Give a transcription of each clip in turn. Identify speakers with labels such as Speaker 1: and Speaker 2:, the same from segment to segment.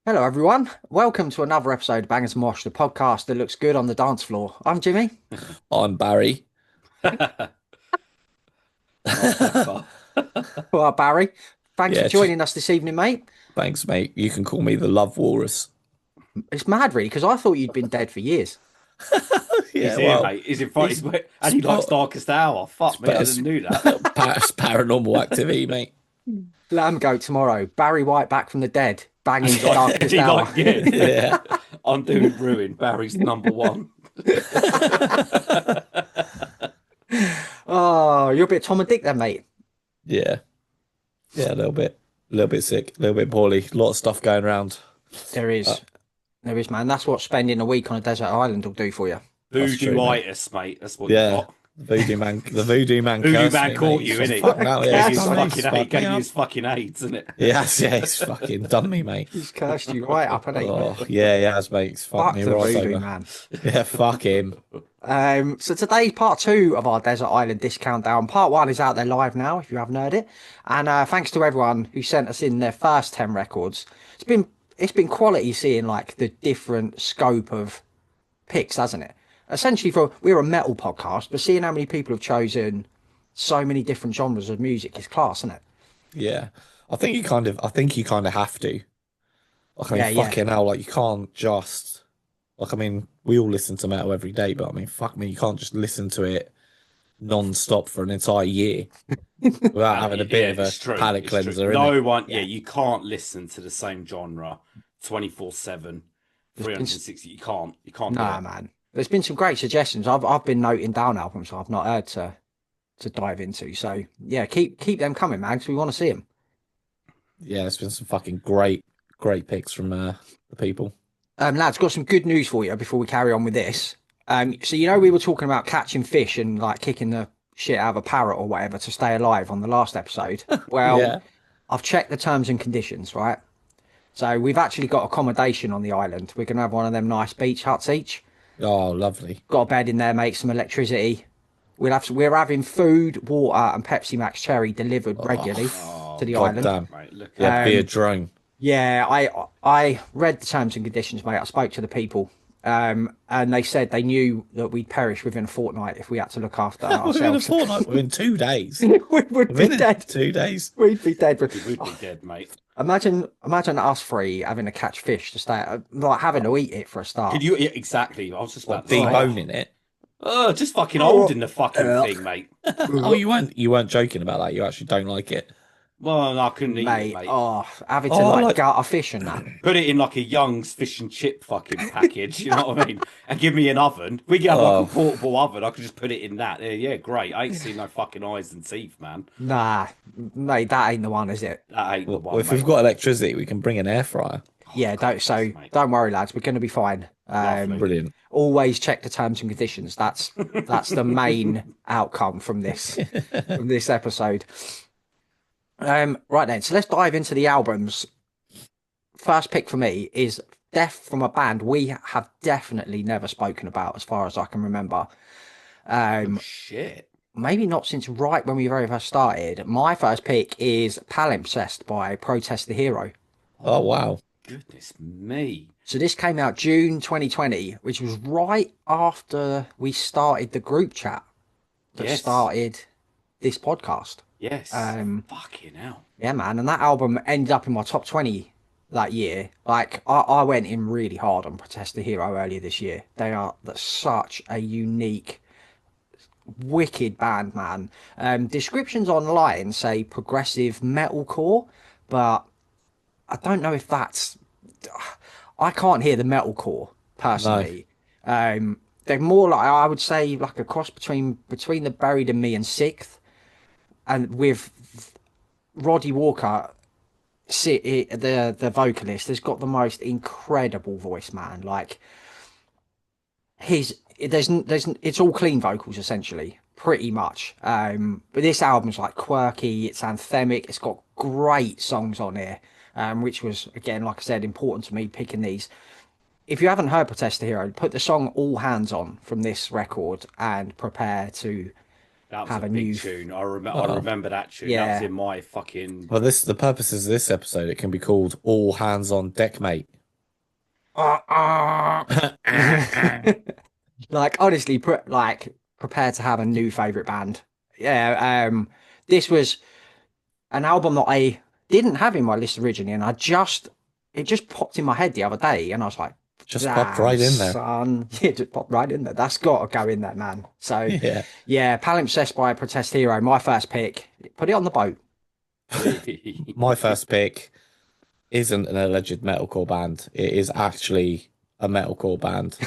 Speaker 1: Hello, everyone. Welcome to another episode of Bangers and Mosh, the podcast that looks good on the dance floor. I'm Jimmy.
Speaker 2: I'm Barry.
Speaker 3: Oh, bless her.
Speaker 1: Well, Barry, thanks for
Speaker 2: Yeah,
Speaker 1: joining us this evening, mate.
Speaker 2: thanks, mate. You can call me the Love Walrus.
Speaker 1: It's mad, really, because I thought you'd been dead for years.
Speaker 3: He's
Speaker 2: Yeah,
Speaker 3: here,
Speaker 2: well,
Speaker 3: mate. He's in front.
Speaker 2: he's,
Speaker 3: And he likes
Speaker 2: it's,
Speaker 3: Darkest Hour. Fuck me, I
Speaker 2: it's,
Speaker 3: didn't know that.
Speaker 2: it's paranormal activity, mate.
Speaker 1: Lamb Goat tomorrow. Barry White back from the dead, banging the
Speaker 3: And
Speaker 1: darkest
Speaker 3: he
Speaker 1: hour.
Speaker 3: like, yeah.
Speaker 2: Yeah,
Speaker 3: I'm doing Ruin. Barry's number one.
Speaker 1: Oh, you're a bit Tom and Dick then, mate.
Speaker 2: yeah, yeah. A little bit sick, a little bit poorly. A lot of stuff going around.
Speaker 1: There
Speaker 2: Uh,
Speaker 1: is. There is, man. That's what spending a week on a desert island will do for you.
Speaker 2: That's true, mate.
Speaker 3: Voodoo-itis, mate. That's what you
Speaker 2: Yeah,
Speaker 3: got.
Speaker 2: the voodoo man
Speaker 3: Voodoo
Speaker 2: cursed
Speaker 3: man
Speaker 2: me,
Speaker 3: caught
Speaker 2: mate.
Speaker 3: you,
Speaker 2: He's
Speaker 3: innit?
Speaker 2: fucking out, yeah,
Speaker 1: Gave
Speaker 2: he's
Speaker 1: you
Speaker 2: done me, he's
Speaker 3: He
Speaker 2: fucked
Speaker 3: gave
Speaker 2: me
Speaker 3: you
Speaker 2: up.
Speaker 3: his fucking AIDS, isn't it?
Speaker 2: Yes, yeah, he's fucking done me, mate.
Speaker 1: He's cursed you right up, hasn't he?
Speaker 2: Oh, yeah, he has, mate. He's fucked
Speaker 1: Fuck
Speaker 2: me
Speaker 1: the
Speaker 2: right
Speaker 1: voodoo,
Speaker 2: over.
Speaker 1: man.
Speaker 2: Yeah, fuck him.
Speaker 1: So today's part two of our Desert Island Discount Down. Part one is out there live now, if you haven't heard it. And thanks to everyone who sent us in their first 10 records. It's been quality seeing like the different scope of picks, hasn't it? Essentially, we're a metal podcast, but seeing how many people have chosen so many different genres of music is class, isn't it?
Speaker 2: Yeah, I think you kind of have to. Like, I
Speaker 1: Yeah,
Speaker 2: mean,
Speaker 1: yeah.
Speaker 2: fucking hell, like, you can't just, like, I mean, we all listen to metal every day, but I mean, fuck me, you can't just listen to it non-stop for an entire year without having a bit of a
Speaker 3: It's true.
Speaker 2: palate
Speaker 3: It's true.
Speaker 2: cleanser,
Speaker 3: No
Speaker 2: innit?
Speaker 3: one,
Speaker 1: Yeah.
Speaker 3: you can't listen to the same genre 24/7,
Speaker 1: There's been,
Speaker 3: 360. You can't do
Speaker 1: nah,
Speaker 3: it.
Speaker 1: man. There's been some great suggestions. I've been noting down albums I've not heard to dive into. So yeah, keep them coming, man, because we want to see them.
Speaker 2: Yeah, there's been some fucking great picks from the people.
Speaker 1: Lads, got some good news for you before we carry on with this. So you know we were talking about catching fish and like kicking the shit out of a parrot or whatever to stay alive on the last episode. Well,
Speaker 2: Yeah.
Speaker 1: I've checked the terms and conditions, right? So we've actually got accommodation on the island. We're gonna have one of them nice beach huts each.
Speaker 2: Oh, lovely.
Speaker 1: Got a bed in there, mate, some electricity. We're having food, water, and Pepsi Max Cherry delivered regularly to
Speaker 3: Oh,
Speaker 1: the
Speaker 2: God
Speaker 1: island.
Speaker 2: damn.
Speaker 3: mate, look
Speaker 2: Yeah,
Speaker 3: at
Speaker 2: be a
Speaker 1: Um,
Speaker 2: drone.
Speaker 1: Yeah, I read the terms and conditions, mate. I spoke to the people, and they said they knew that we'd perish within a fortnight if we had to look after
Speaker 2: Within a
Speaker 1: ourselves.
Speaker 2: fortnight, within 2 days.
Speaker 1: We would be
Speaker 2: Within
Speaker 1: dead.
Speaker 2: 2 days.
Speaker 1: We'd be dead.
Speaker 3: you would be dead, mate.
Speaker 1: Imagine us three having to catch fish to stay, like having to eat it for a start.
Speaker 3: Could you? Yeah, exactly. I was just
Speaker 2: Or
Speaker 3: about to say.
Speaker 2: deboning it.
Speaker 3: Oh, just fucking holding the fucking
Speaker 1: Ugh.
Speaker 3: thing, mate.
Speaker 2: Oh, you weren't joking about that. You actually don't like it.
Speaker 3: Well, no, I couldn't eat
Speaker 1: Mate,
Speaker 3: it, mate.
Speaker 1: oh, having to
Speaker 2: Oh, I
Speaker 1: like
Speaker 2: like-
Speaker 1: gut a fish and that.
Speaker 3: Put it in like a Young's fish and chip fucking package, you know what I mean? And give me an oven. We could have
Speaker 2: Oh.
Speaker 3: like a portable oven. I could just put it in that. Yeah, great. I ain't seen no fucking eyes and teeth, man.
Speaker 1: Nah, mate, that ain't the one, is it?
Speaker 3: That ain't the
Speaker 2: Well,
Speaker 3: one,
Speaker 2: if
Speaker 3: mate.
Speaker 2: we've got electricity, we can bring an air fryer.
Speaker 1: Yeah, don't so
Speaker 3: mate.
Speaker 1: don't worry, lads. We're going to be fine.
Speaker 3: Lovely.
Speaker 2: Brilliant.
Speaker 1: Always check the terms and conditions. That's the main outcome from this episode. Right then, so let's dive into the albums. First pick for me is Death from a band we have definitely never spoken about, as far as I can remember.
Speaker 3: Oh, shit.
Speaker 1: Maybe not since right when we very first started. My first pick is Palimpsest by Protest the Hero.
Speaker 2: Oh, wow.
Speaker 3: Goodness me.
Speaker 1: So this came out June 2020, which was right after we started the group chat that
Speaker 3: Yes.
Speaker 1: started this podcast.
Speaker 3: Yes. Fucking hell.
Speaker 1: Yeah, man. And that album ended up in my top 20 that year. Like, I went in really hard on Protest the Hero earlier this year. They are such a unique, wicked band, man. Descriptions online say progressive metalcore, but I don't know if that's. I can't hear the metalcore personally. They're more like, I would say, like a cross between the Buried in Me and Sixth, and with Roddy Walker, the vocalist, has got the most incredible voice, man. Like it's all clean vocals essentially, pretty much. But this album's like quirky, it's anthemic, it's got great songs on here, which was again, like I said, important to me picking these. If you haven't heard Protest the Hero, put the song All Hands on from this record and prepare to
Speaker 3: That was
Speaker 1: have
Speaker 3: a
Speaker 1: a
Speaker 3: big
Speaker 1: new.
Speaker 3: tune. I remember that tune. That was
Speaker 1: Yeah.
Speaker 3: in my fucking.
Speaker 2: Well, the purposes of this episode, it can be called All Hands on Deck, mate.
Speaker 1: Like honestly, prepared to have a new favorite band. Yeah, this was an album that I didn't have in my list originally, and it just popped in my head the other day, and I was like,
Speaker 2: Just popped
Speaker 1: damn,
Speaker 2: right in there.
Speaker 1: son. Yeah, just popped right in there. That's got to go in there, man. So
Speaker 2: Yeah.
Speaker 1: yeah, Palimpsest by Protest Hero, my first pick. Put it on the boat.
Speaker 2: My first pick isn't an alleged metalcore band. It is actually a metalcore band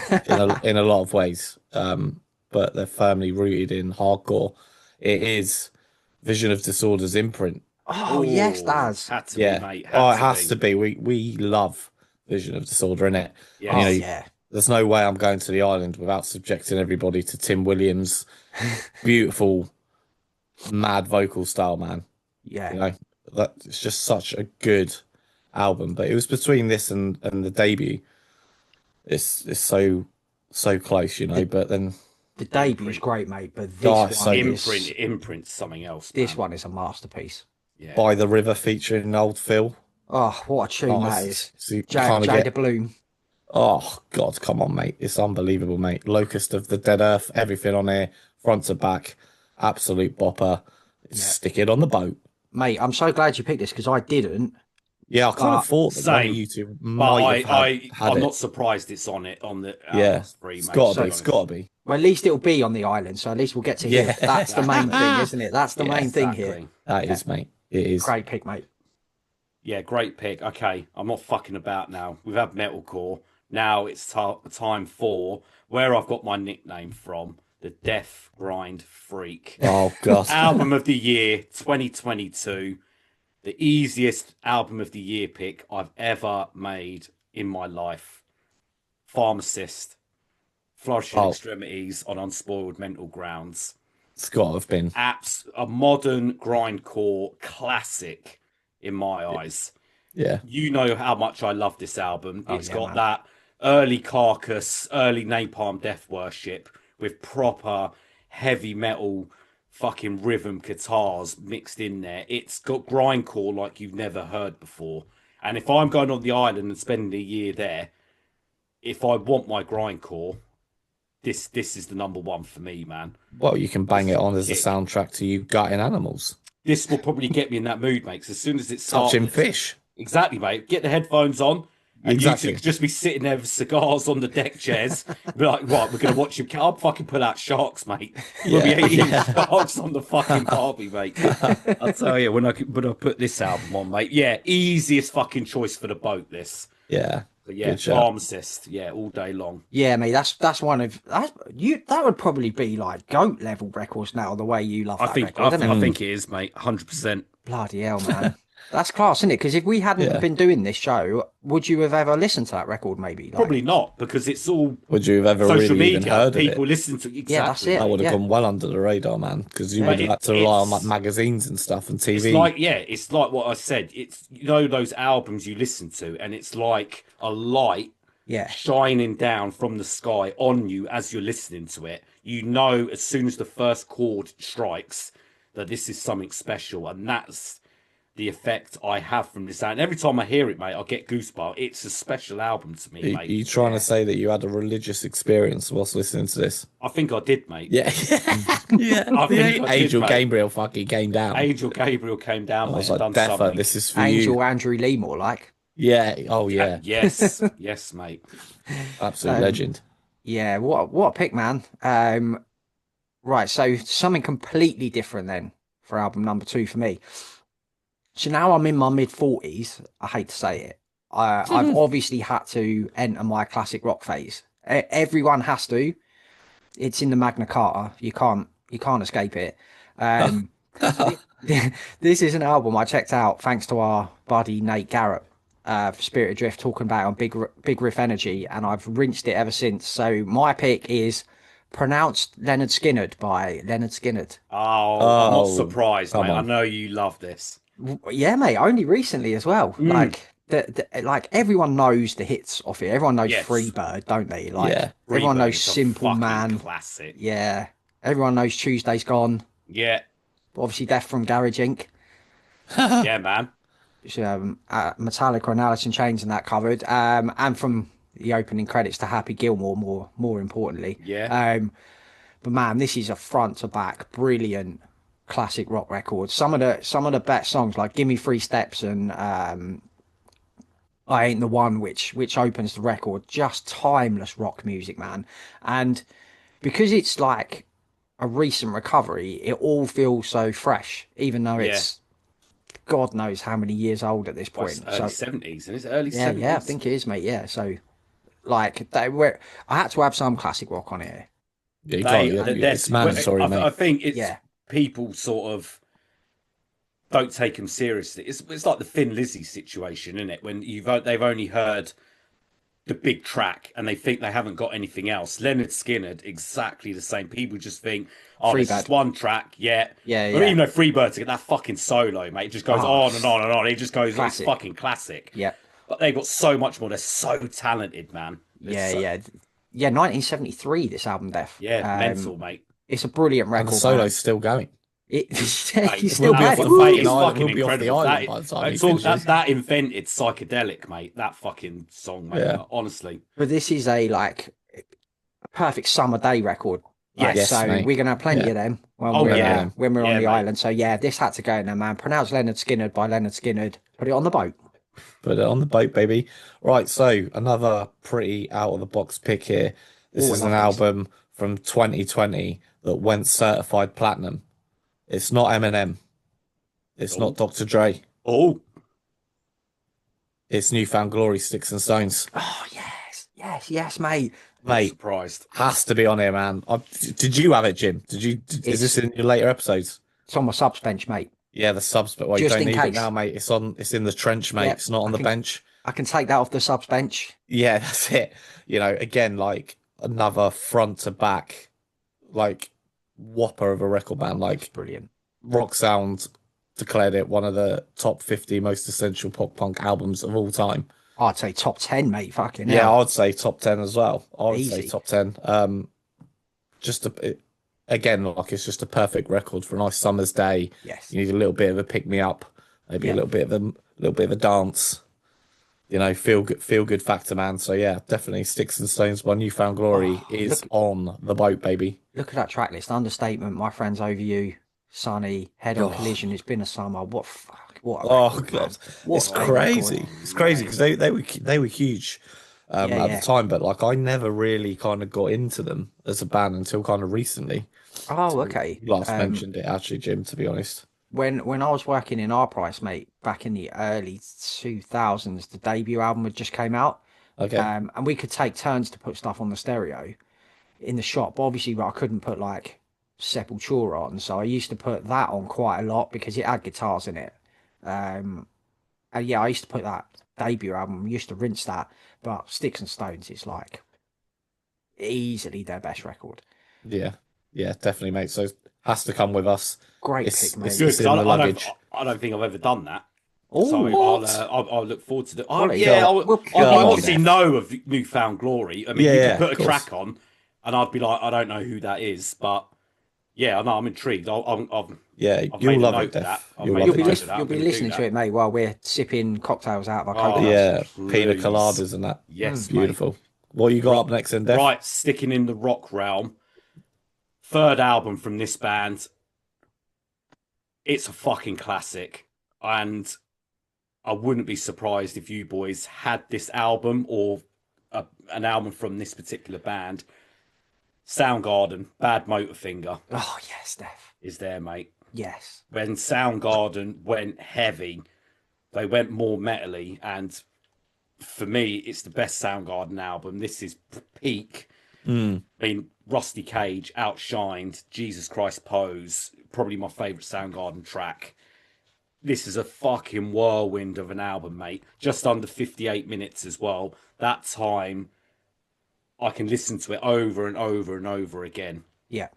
Speaker 2: in a lot of ways. But they're firmly rooted in hardcore. It is Vision of Disorder's imprint.
Speaker 1: Oh yes, Daz.
Speaker 3: Had to
Speaker 2: Yeah.
Speaker 3: be, mate.
Speaker 2: Oh,
Speaker 3: Had
Speaker 2: it has to be. We love Vision of Disorder, innit?
Speaker 3: Yeah.
Speaker 2: You know,
Speaker 1: Yeah.
Speaker 2: there's no way I'm going to the island without subjecting everybody to Tim Williams' beautiful, mad vocal style, man.
Speaker 1: Yeah.
Speaker 2: You know, that it's just such a good album. But it was between this and the debut. It's so close, you know. But then
Speaker 1: The debute's great, mate, but this
Speaker 2: Oh,
Speaker 1: one
Speaker 2: so good.
Speaker 3: Imprint's something else.
Speaker 1: this
Speaker 3: man.
Speaker 1: one is a masterpiece.
Speaker 3: Yeah.
Speaker 2: By the River featuring Old Phil.
Speaker 1: Oh, what a tune
Speaker 2: Oh,
Speaker 1: that
Speaker 2: it's-
Speaker 1: is.
Speaker 2: you can't
Speaker 1: Jada
Speaker 2: get-
Speaker 1: Bloom.
Speaker 2: Oh God, come on, mate! It's unbelievable, mate. Locust of the Dead Earth, everything on here, front to back, absolute bopper. Stick it on the boat.
Speaker 1: Mate, I'm so glad you picked this because I didn't.
Speaker 2: Yeah, I kind
Speaker 1: But
Speaker 2: of thought that one
Speaker 3: same.
Speaker 2: of you two
Speaker 3: But
Speaker 2: might have had
Speaker 3: I'm
Speaker 2: it.
Speaker 3: not surprised it's on it on the
Speaker 2: Yeah,
Speaker 3: free,
Speaker 2: it's
Speaker 3: mate,
Speaker 2: got
Speaker 3: to
Speaker 2: to be.
Speaker 3: be
Speaker 2: It's
Speaker 3: honest.
Speaker 2: got to be.
Speaker 1: Well, at least it'll be on the island, so at least we'll get to hear
Speaker 2: Yeah.
Speaker 1: it. That's the main thing, isn't it? That's the
Speaker 2: Yeah,
Speaker 1: main thing here.
Speaker 3: Exactly.
Speaker 2: That is, mate. It is.
Speaker 1: Great pick, mate.
Speaker 3: Yeah, great pick. Okay, I'm not fucking about now. We've had metalcore. Now it's time for where I've got my nickname from, the Death Grind Freak.
Speaker 2: Oh God.
Speaker 3: Album of the year 2022. The easiest album of the year pick I've ever made in my life. Pharmacist. Flourishing
Speaker 2: Oh.
Speaker 3: Extremities on Unspoiled Mental Grounds.
Speaker 2: It's got to have been.
Speaker 3: A modern grindcore classic in my eyes.
Speaker 2: Yeah.
Speaker 3: You know how much I love this album.
Speaker 1: Oh,
Speaker 3: It's
Speaker 1: yeah,
Speaker 3: got
Speaker 1: man.
Speaker 3: that early Carcass, early Napalm Death Worship with proper heavy metal fucking rhythm guitars mixed in there. It's got grindcore like you've never heard before. And if I'm going on the island and spending a year there, if I want my grindcore, this is the number one for me, man.
Speaker 2: Well, you can bang it on as a
Speaker 3: Kick.
Speaker 2: soundtrack to you gutting animals,
Speaker 3: This will probably get me in that mood, mate. 'Cause as soon as it starts,
Speaker 2: touching fish.
Speaker 3: exactly, mate. Get the headphones on, and
Speaker 2: Exactly.
Speaker 3: you two just be sitting there with cigars on the deck chairs. Be like, right, we're gonna watch him. I'll fucking pull out sharks, mate. We'll be
Speaker 2: Yeah.
Speaker 3: eating sharks on the fucking Barbie, mate. I'll tell you when I put this album on, mate. Yeah, easiest fucking choice for the boat. This,
Speaker 2: Yeah.
Speaker 3: but yeah,
Speaker 2: Good shout.
Speaker 3: Pharmacist. Yeah, all day long.
Speaker 1: Yeah, mate, that's one of that would probably be like GOAT level records now, the way you love that record, isn't it?
Speaker 3: I think it is, mate. 100%.
Speaker 1: Bloody hell, man. That's class, isn't it? Because if we hadn't
Speaker 2: Yeah.
Speaker 1: been doing this show, would you have ever listened to that record? Maybe, like,
Speaker 3: Probably not, because it's all
Speaker 2: Would you have ever
Speaker 3: social
Speaker 2: really even
Speaker 3: media.
Speaker 2: heard of
Speaker 3: People
Speaker 2: it?
Speaker 3: listen to exactly.
Speaker 1: Yeah, that's it.
Speaker 2: That would have
Speaker 1: Yeah.
Speaker 2: gone well under the radar, man, because you
Speaker 1: Yeah.
Speaker 2: would have had to rely on
Speaker 3: It's-
Speaker 2: like magazines and stuff and
Speaker 3: It's
Speaker 2: TV.
Speaker 3: it's like what I said. It's, you know, those albums you listen to, and it's like a light
Speaker 1: Yeah,
Speaker 3: shining down from the sky on you as you're listening to it. You know, as soon as the first chord strikes, that this is something special, and that's the effect I have from this. And every time I hear it, mate, I get goosebumps. It's a special album to me,
Speaker 2: Are
Speaker 3: mate.
Speaker 2: you trying to say that you had a religious experience whilst listening to this?
Speaker 3: I think I did, mate.
Speaker 2: Yeah. Yeah.
Speaker 3: I think I did,
Speaker 2: Angel
Speaker 3: mate.
Speaker 2: Gabriel fucking came down.
Speaker 3: Angel Gabriel came down,
Speaker 2: I
Speaker 3: mate,
Speaker 2: was
Speaker 3: and
Speaker 2: like,
Speaker 3: done
Speaker 2: Defo,
Speaker 3: something.
Speaker 2: this is for
Speaker 1: Angel
Speaker 2: you.
Speaker 1: Andrew Lee, more like.
Speaker 2: Yeah. Oh, yeah.
Speaker 3: Yes, yes, mate.
Speaker 2: Absolute legend.
Speaker 1: Yeah, what a pick, man. Right, so something completely different then for album number 2 for me. So now I'm in my mid-40s. I hate to say it. I've obviously had to enter my classic rock phase. Everyone has to. It's in the Magna Carta. You can't escape it. This is an album I checked out thanks to our buddy Nate Garrett for Spirit Adrift, talking about it on Big Riff Energy, and I've rinsed it ever since. So my pick is pronounced Leonard Skinnerd by Leonard Skinnerd.
Speaker 3: Oh, I'm not
Speaker 2: Oh,
Speaker 3: surprised,
Speaker 2: come
Speaker 3: mate. I
Speaker 2: on.
Speaker 3: know you love this.
Speaker 1: Yeah, mate, only recently as well. Like like everyone knows the hits off it. Everyone knows
Speaker 3: Yes.
Speaker 1: Freebird, don't they? Like
Speaker 2: Yeah.
Speaker 1: everyone
Speaker 3: Freebird
Speaker 1: knows
Speaker 3: is a
Speaker 1: Simple
Speaker 3: fucking
Speaker 1: Man.
Speaker 3: classic.
Speaker 1: Yeah. Everyone knows Tuesday's Gone.
Speaker 3: Yeah,
Speaker 1: Obviously Death from Garage Inc.
Speaker 3: yeah, man.
Speaker 1: Metallica and Alice in Chains and that covered. And from the opening credits to Happy Gilmore. More importantly,
Speaker 3: Yeah.
Speaker 1: but man, this is a front to back brilliant classic rock record. Some of the best songs like "Give Me Three Steps" and "I Ain't the One," which opens the record, just timeless rock music, man. And because it's like a recent recovery, it all feels so fresh, even though
Speaker 3: Yeah.
Speaker 1: it's God knows how many years old at this
Speaker 3: Well, it's
Speaker 1: point.
Speaker 3: early
Speaker 1: So
Speaker 3: 70s, and it's early
Speaker 1: yeah,
Speaker 3: 70s.
Speaker 1: I think it is, mate. Yeah, so like they were, I had to have some classic rock on here.
Speaker 2: Yeah, you
Speaker 3: They,
Speaker 2: got it.
Speaker 3: that's,
Speaker 2: It's mandatory,
Speaker 3: I
Speaker 2: mate.
Speaker 3: think it's
Speaker 1: Yeah,
Speaker 3: people sort of don't take them seriously. It's like the Thin Lizzy situation, isn't it? When they've only heard the big track and they think they haven't got anything else. Leonard Skinner, exactly the same. People just think, oh, there's just
Speaker 1: Freebird.
Speaker 3: one track, yeah.
Speaker 1: Yeah,
Speaker 3: Or
Speaker 1: yeah.
Speaker 3: even though Freebird to get that fucking solo, mate, it just goes
Speaker 1: Oh,
Speaker 3: on and on and on. It just goes,
Speaker 1: classic.
Speaker 3: it's fucking classic.
Speaker 1: Yeah,
Speaker 3: But they've got so much more. They're so talented, man.
Speaker 1: yeah, yeah, yeah. 1973, this album, Death.
Speaker 3: Mental, mate.
Speaker 1: It's a brilliant
Speaker 2: And the
Speaker 1: record,
Speaker 2: solo's
Speaker 1: man.
Speaker 2: still going.
Speaker 1: He's
Speaker 2: We'll
Speaker 1: still
Speaker 2: be off
Speaker 1: going.
Speaker 2: the
Speaker 3: Mate,
Speaker 2: fucking
Speaker 3: it's
Speaker 2: island.
Speaker 3: fucking
Speaker 2: We'll be off the
Speaker 3: incredible.
Speaker 2: island by the time he
Speaker 3: It's all,
Speaker 2: finishes.
Speaker 3: that invented psychedelic, mate. That fucking song, mate.
Speaker 2: Yeah.
Speaker 3: Honestly.
Speaker 1: But this is a perfect summer day record. Like,
Speaker 2: Yes,
Speaker 1: so
Speaker 2: mate.
Speaker 1: we're gonna have plenty
Speaker 2: Yeah.
Speaker 1: of them when
Speaker 3: Oh,
Speaker 1: we're
Speaker 3: yeah.
Speaker 1: when we're
Speaker 3: Yeah,
Speaker 1: on the
Speaker 3: mate.
Speaker 1: island. So yeah, this had to go in there, man. Pronounce Leonard Skinner by Leonard Skinner. Put it on the boat.
Speaker 2: Put it on the boat, baby. Right, so another pretty out of the box pick here. This
Speaker 1: Oh, I
Speaker 2: is an
Speaker 1: love these.
Speaker 2: album from 2020 that went certified platinum. It's not Eminem. It's not Dr. Dre.
Speaker 3: Oh,
Speaker 2: It's Newfound Glory, Sticks and Stones.
Speaker 1: Oh yes, yes, yes, mate.
Speaker 3: I'm
Speaker 2: Mate,
Speaker 3: surprised.
Speaker 2: has to be on here, man. Did you have it, Jim? Is this in your later episodes?
Speaker 1: It's on my subs bench, mate.
Speaker 2: Yeah, the subs, but well, you
Speaker 1: Just
Speaker 2: don't
Speaker 1: in
Speaker 2: need it
Speaker 1: case.
Speaker 2: now, mate. It's in the trench, mate.
Speaker 1: Yeah,
Speaker 2: It's not on
Speaker 1: I
Speaker 2: the
Speaker 1: can-
Speaker 2: bench.
Speaker 1: I can take that off the subs bench.
Speaker 2: Yeah, that's it. You know, again, like another front to back, like whopper of a record band. Like
Speaker 1: Brilliant.
Speaker 2: Rock Sound declared it one of the top 50 most essential pop punk albums of all time.
Speaker 1: I'd say top 10, mate. Fucking
Speaker 2: Yeah,
Speaker 1: hell.
Speaker 2: I'd say top 10 as well. I would say
Speaker 1: Easy.
Speaker 2: top 10. Again, like it's just a perfect record for a nice summer's day.
Speaker 1: Yes.
Speaker 2: You need a little bit of a pick me up, maybe
Speaker 1: Yeah.
Speaker 2: a little bit of a dance. You know, feel good factor, man. So yeah, definitely Sticks and Stones by Newfound Glory is on the boat, baby.
Speaker 1: Look at that track list. Understatement. My friends over you. Sunny. Head on
Speaker 2: Oh.
Speaker 1: collision. It's been a summer. What fuck? What? A
Speaker 2: Oh
Speaker 1: record, man.
Speaker 2: god,
Speaker 1: What
Speaker 2: it's
Speaker 1: a great
Speaker 2: crazy.
Speaker 1: record.
Speaker 2: It's crazy because they were huge
Speaker 1: Yeah,
Speaker 2: at
Speaker 1: yeah.
Speaker 2: the time, but like I never really kind of got into them as a band until kind of recently.
Speaker 1: Oh, okay.
Speaker 2: You last mentioned it actually, Jim. To be honest,
Speaker 1: When I was working in Our Price, mate, back in the early 2000s, the debut album had just came out.
Speaker 2: okay,
Speaker 1: And we could take turns to put stuff on the stereo in the shop. But obviously, I couldn't put like Sepultura on, so I used to put that on quite a lot because it had guitars in it. And yeah, I used to put that debut album. Used to rinse that, but Sticks and Stones is like easily their best record.
Speaker 2: yeah, definitely, mate. So has to come with us.
Speaker 1: Great
Speaker 2: It's-
Speaker 1: pick, mate.
Speaker 2: it's-
Speaker 3: Good,
Speaker 2: It's
Speaker 3: 'cause
Speaker 2: in the
Speaker 3: I
Speaker 2: luggage.
Speaker 3: don't think I've ever done that.
Speaker 1: Oh,
Speaker 3: So
Speaker 2: what?
Speaker 3: I'll look forward to the. Oh,
Speaker 1: Quality.
Speaker 3: yeah,
Speaker 1: We'll
Speaker 3: I
Speaker 2: God.
Speaker 3: obviously know of Newfound Glory. I mean,
Speaker 2: Yeah,
Speaker 3: you
Speaker 2: yeah,
Speaker 3: could put
Speaker 2: of
Speaker 3: a
Speaker 2: course.
Speaker 3: track on, and I'd be like, I don't know who that is, but yeah, I know I'm intrigued.
Speaker 2: Yeah,
Speaker 3: I've
Speaker 2: you'll
Speaker 3: made a
Speaker 2: love
Speaker 3: note
Speaker 2: it,
Speaker 3: of
Speaker 2: Def.
Speaker 3: that. I've
Speaker 2: You'll
Speaker 3: made
Speaker 2: love
Speaker 3: a
Speaker 1: You'll be,
Speaker 2: it,
Speaker 3: note
Speaker 2: Def.
Speaker 3: of that.
Speaker 1: you'll
Speaker 3: I'm
Speaker 1: be
Speaker 3: gonna do
Speaker 1: listening to
Speaker 3: that.
Speaker 1: it, mate, while we're sipping cocktails out of our
Speaker 3: Oh,
Speaker 1: coconuts.
Speaker 2: Yeah, pina
Speaker 3: Please.
Speaker 2: coladas and that.
Speaker 3: Yes, mate.
Speaker 2: Beautiful. What you got up next, then, Def?
Speaker 3: Right, sticking in the rock realm. Third album from this band. It's a fucking classic, and I wouldn't be surprised if you boys had this album or an album from this particular band. Soundgarden, Bad Motorfinger
Speaker 1: Oh yes, Steph.
Speaker 3: is there, mate.
Speaker 1: Yes.
Speaker 3: When Soundgarden went heavy, they went more metally, and for me, it's the best Soundgarden album. This is peak.
Speaker 2: Mm.
Speaker 3: I mean, Rusty Cage outshined Jesus Christ Pose, probably my favourite Soundgarden track. This is a fucking whirlwind of an album, mate. Just under 58 minutes as well. That time, I can listen to it over and over and over again.
Speaker 1: Yeah.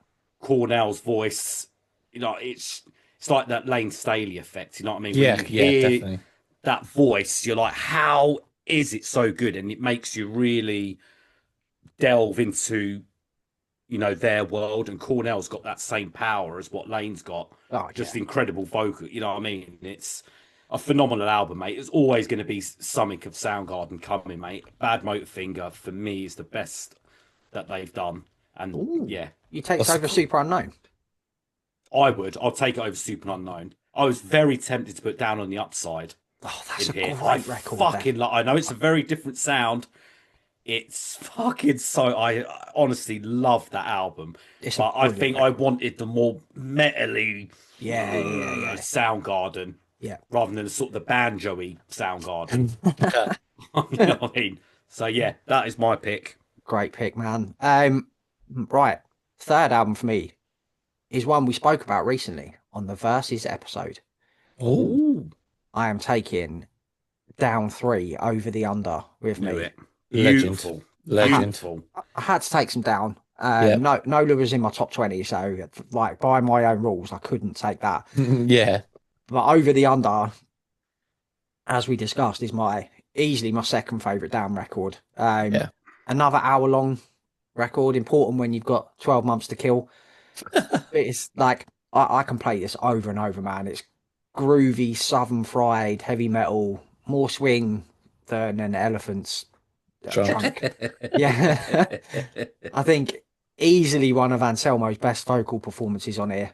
Speaker 3: Cornell's voice, you know, it's like that Lane Staley effect. You know what I mean?
Speaker 2: Yeah,
Speaker 3: When you
Speaker 2: yeah,
Speaker 3: hear
Speaker 2: definitely.
Speaker 3: that voice, you're like, how is it so good? And it makes you really delve into, you know, their world. And Cornell's got that same power as what Lane's got.
Speaker 1: Oh,
Speaker 3: Just
Speaker 1: yeah.
Speaker 3: incredible vocal. You know what I mean? It's a phenomenal album, mate. It's always going to be something of Soundgarden coming, mate. Bad Motorfinger for me is the best that they've done, and
Speaker 1: Ooh.
Speaker 3: yeah,
Speaker 1: You take
Speaker 2: What's
Speaker 1: over
Speaker 2: the-
Speaker 1: Super Unknown.
Speaker 3: I'll take it over Super Unknown. I was very tempted to put Down on the Upside
Speaker 1: Oh, that's a
Speaker 3: in here.
Speaker 1: great record.
Speaker 3: Fucking like. I know it's a very different sound. It's fucking so. I honestly love that album,
Speaker 1: It's a
Speaker 3: but I
Speaker 1: brilliant
Speaker 3: think I wanted the more metally
Speaker 1: Yeah.
Speaker 3: Soundgarden
Speaker 1: Yeah.
Speaker 3: rather than the sort of the banjo-y Soundgarden. You know what I mean? So yeah, that is my pick.
Speaker 1: Great pick, man. Right. Third album for me is one we spoke about recently on the Versus episode.
Speaker 2: Oh,
Speaker 1: I am taking Down 3 Over the Under with
Speaker 3: Knew
Speaker 1: me.
Speaker 3: it.
Speaker 2: Legend.
Speaker 3: Beautiful.
Speaker 2: Legend.
Speaker 3: Beautiful.
Speaker 1: I had to take some down.
Speaker 2: Yeah.
Speaker 1: Nola was in my top 20, so like by my own rules, I couldn't take that.
Speaker 2: Yeah.
Speaker 1: But Over the Under, as we discussed, is easily my second favourite Down record.
Speaker 2: Yeah.
Speaker 1: Another hour-long record, important when you've got 12 months to kill. It's like I can play this over and over, man. It's groovy, southern fried, heavy metal, more swing than an elephant's trunk. Yeah. I think easily one of Anselmo's best vocal performances on here.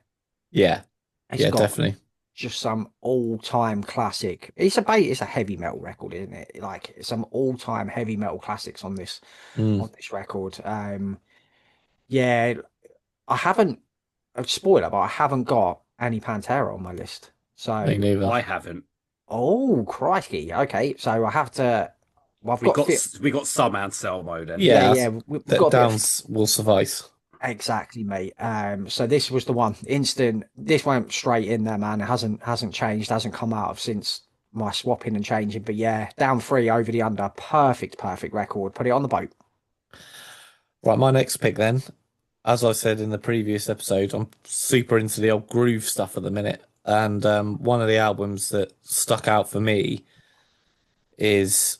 Speaker 2: Yeah.
Speaker 1: It's
Speaker 2: Yeah,
Speaker 1: got
Speaker 2: definitely.
Speaker 1: just some all-time classic. It's a heavy metal record, isn't it? Like some all-time heavy metal classics on this record. Yeah, I haven't a spoiler, but I haven't got any Pantera on my list. So
Speaker 2: Me neither.
Speaker 3: I haven't.
Speaker 1: oh crikey. Okay, so I have to. Well, I've
Speaker 3: We
Speaker 1: got,
Speaker 3: got we got some Anselmo then.
Speaker 2: Yeah.
Speaker 1: we've
Speaker 2: That
Speaker 1: got a bit of-
Speaker 2: Downs will suffice.
Speaker 1: exactly, mate. So this was the one instant. This went straight in there, man. It hasn't changed, hasn't come out of since my swapping and changing. But yeah, Down 3 Over the Under, perfect record. Put it on the boat.
Speaker 2: Right, my next pick then. As I said in the previous episode, I'm super into the old groove stuff at the minute. And one of the albums that stuck out for me is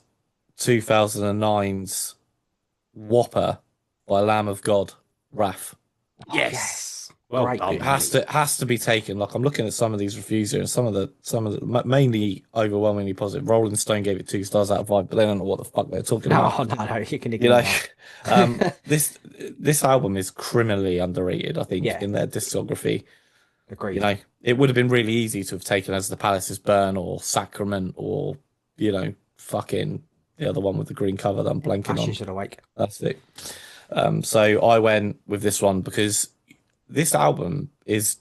Speaker 2: 2009's Whopper by Lamb of God, Wrath.
Speaker 3: Yes. Well
Speaker 1: Great
Speaker 3: done.
Speaker 1: pick.
Speaker 3: mate.
Speaker 2: Has to be taken. Like I'm looking at some of these reviews here, and some of the mainly overwhelmingly positive. Rolling Stone gave it 2 stars out of 5, but they don't know what the fuck they're talking about.
Speaker 1: No, you can
Speaker 2: You
Speaker 1: ignore
Speaker 2: know,
Speaker 1: that.
Speaker 2: this album is criminally underrated, I think,
Speaker 1: Yeah.
Speaker 2: in their discography.
Speaker 1: Agreed.
Speaker 2: You know, it would have been really easy to have taken As the Palaces Burn or Sacrament or, you know, fucking the other one with the green cover that I'm blanking
Speaker 1: Ashes
Speaker 2: on.
Speaker 1: of the Wake.
Speaker 2: That's it. So I went with this one because this album is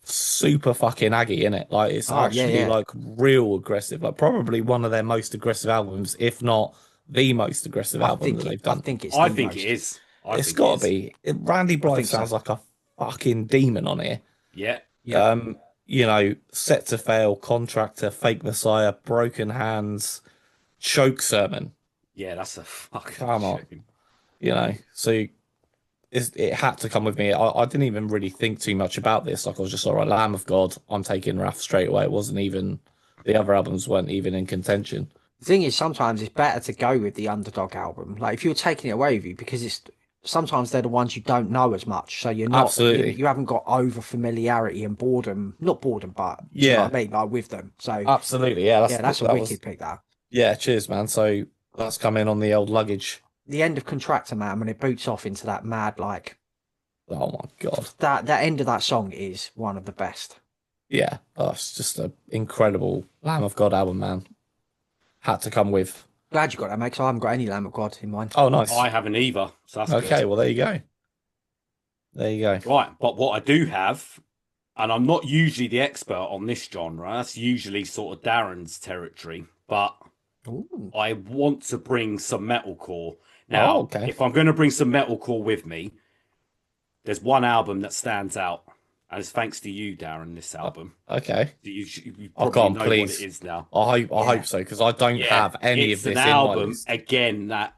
Speaker 2: super fucking aggy, in it. Like it's actually like real aggressive, like probably one of their most aggressive albums, if not the most aggressive album that they've done.
Speaker 1: I think it's.
Speaker 3: I
Speaker 1: the
Speaker 3: think
Speaker 1: most.
Speaker 3: it is.
Speaker 2: It's got to be. Randy Blythe
Speaker 1: think so.
Speaker 2: sounds like a fucking demon on here.
Speaker 3: Yeah.
Speaker 1: Yeah.
Speaker 2: You know, Set to Fail, Contractor, Fake Messiah, Broken Hands, Choke Sermon.
Speaker 3: Yeah, that's a fucking
Speaker 2: Come on.
Speaker 3: shame.
Speaker 2: You know, so it had to come with me. I didn't even really think too much about this. Like I was just all right, Lamb of God. I'm taking Wrath straight away. It wasn't even the other albums weren't even in contention.
Speaker 1: The thing is, sometimes it's better to go with the underdog album. Like if you're taking it away with you, because it's sometimes they're the ones you don't know as much, so you're not.
Speaker 2: Absolutely.
Speaker 1: You haven't got over familiarity and boredom. Not boredom, but do you know what I mean, like with them. So
Speaker 2: Absolutely, yeah.
Speaker 1: that's a wicked pick. That
Speaker 2: Yeah, cheers, man. So let's come in on the old luggage.
Speaker 1: the end of Contractor, man, when it boots off into that mad like
Speaker 2: Oh my god.
Speaker 1: that end of that song is one of the best.
Speaker 2: Yeah, it's just an incredible Lamb of God album, man. Had to come with.
Speaker 1: Glad you got that, mate, 'cause I haven't got any Lamb of God in mind.
Speaker 2: Oh, nice.
Speaker 3: I haven't either. So that's
Speaker 2: Okay,
Speaker 3: good.
Speaker 2: well, there you go. There you go.
Speaker 3: Right, but what I do have, and I'm not usually the expert on this genre, that's usually sort of Darren's territory, but
Speaker 1: Ooh.
Speaker 3: I want to bring some metalcore. Now,
Speaker 2: okay.
Speaker 3: if I'm going to bring some metalcore with me, there's one album that stands out, and it's thanks to you, Darren, this album.
Speaker 2: Okay.
Speaker 3: You
Speaker 2: Oh,
Speaker 3: probably
Speaker 2: go on,
Speaker 3: know
Speaker 2: please.
Speaker 3: what it is now.
Speaker 2: I hope so, because I don't have any
Speaker 3: it's
Speaker 2: of this
Speaker 3: an
Speaker 2: in my
Speaker 3: album,
Speaker 2: list.
Speaker 3: again, that,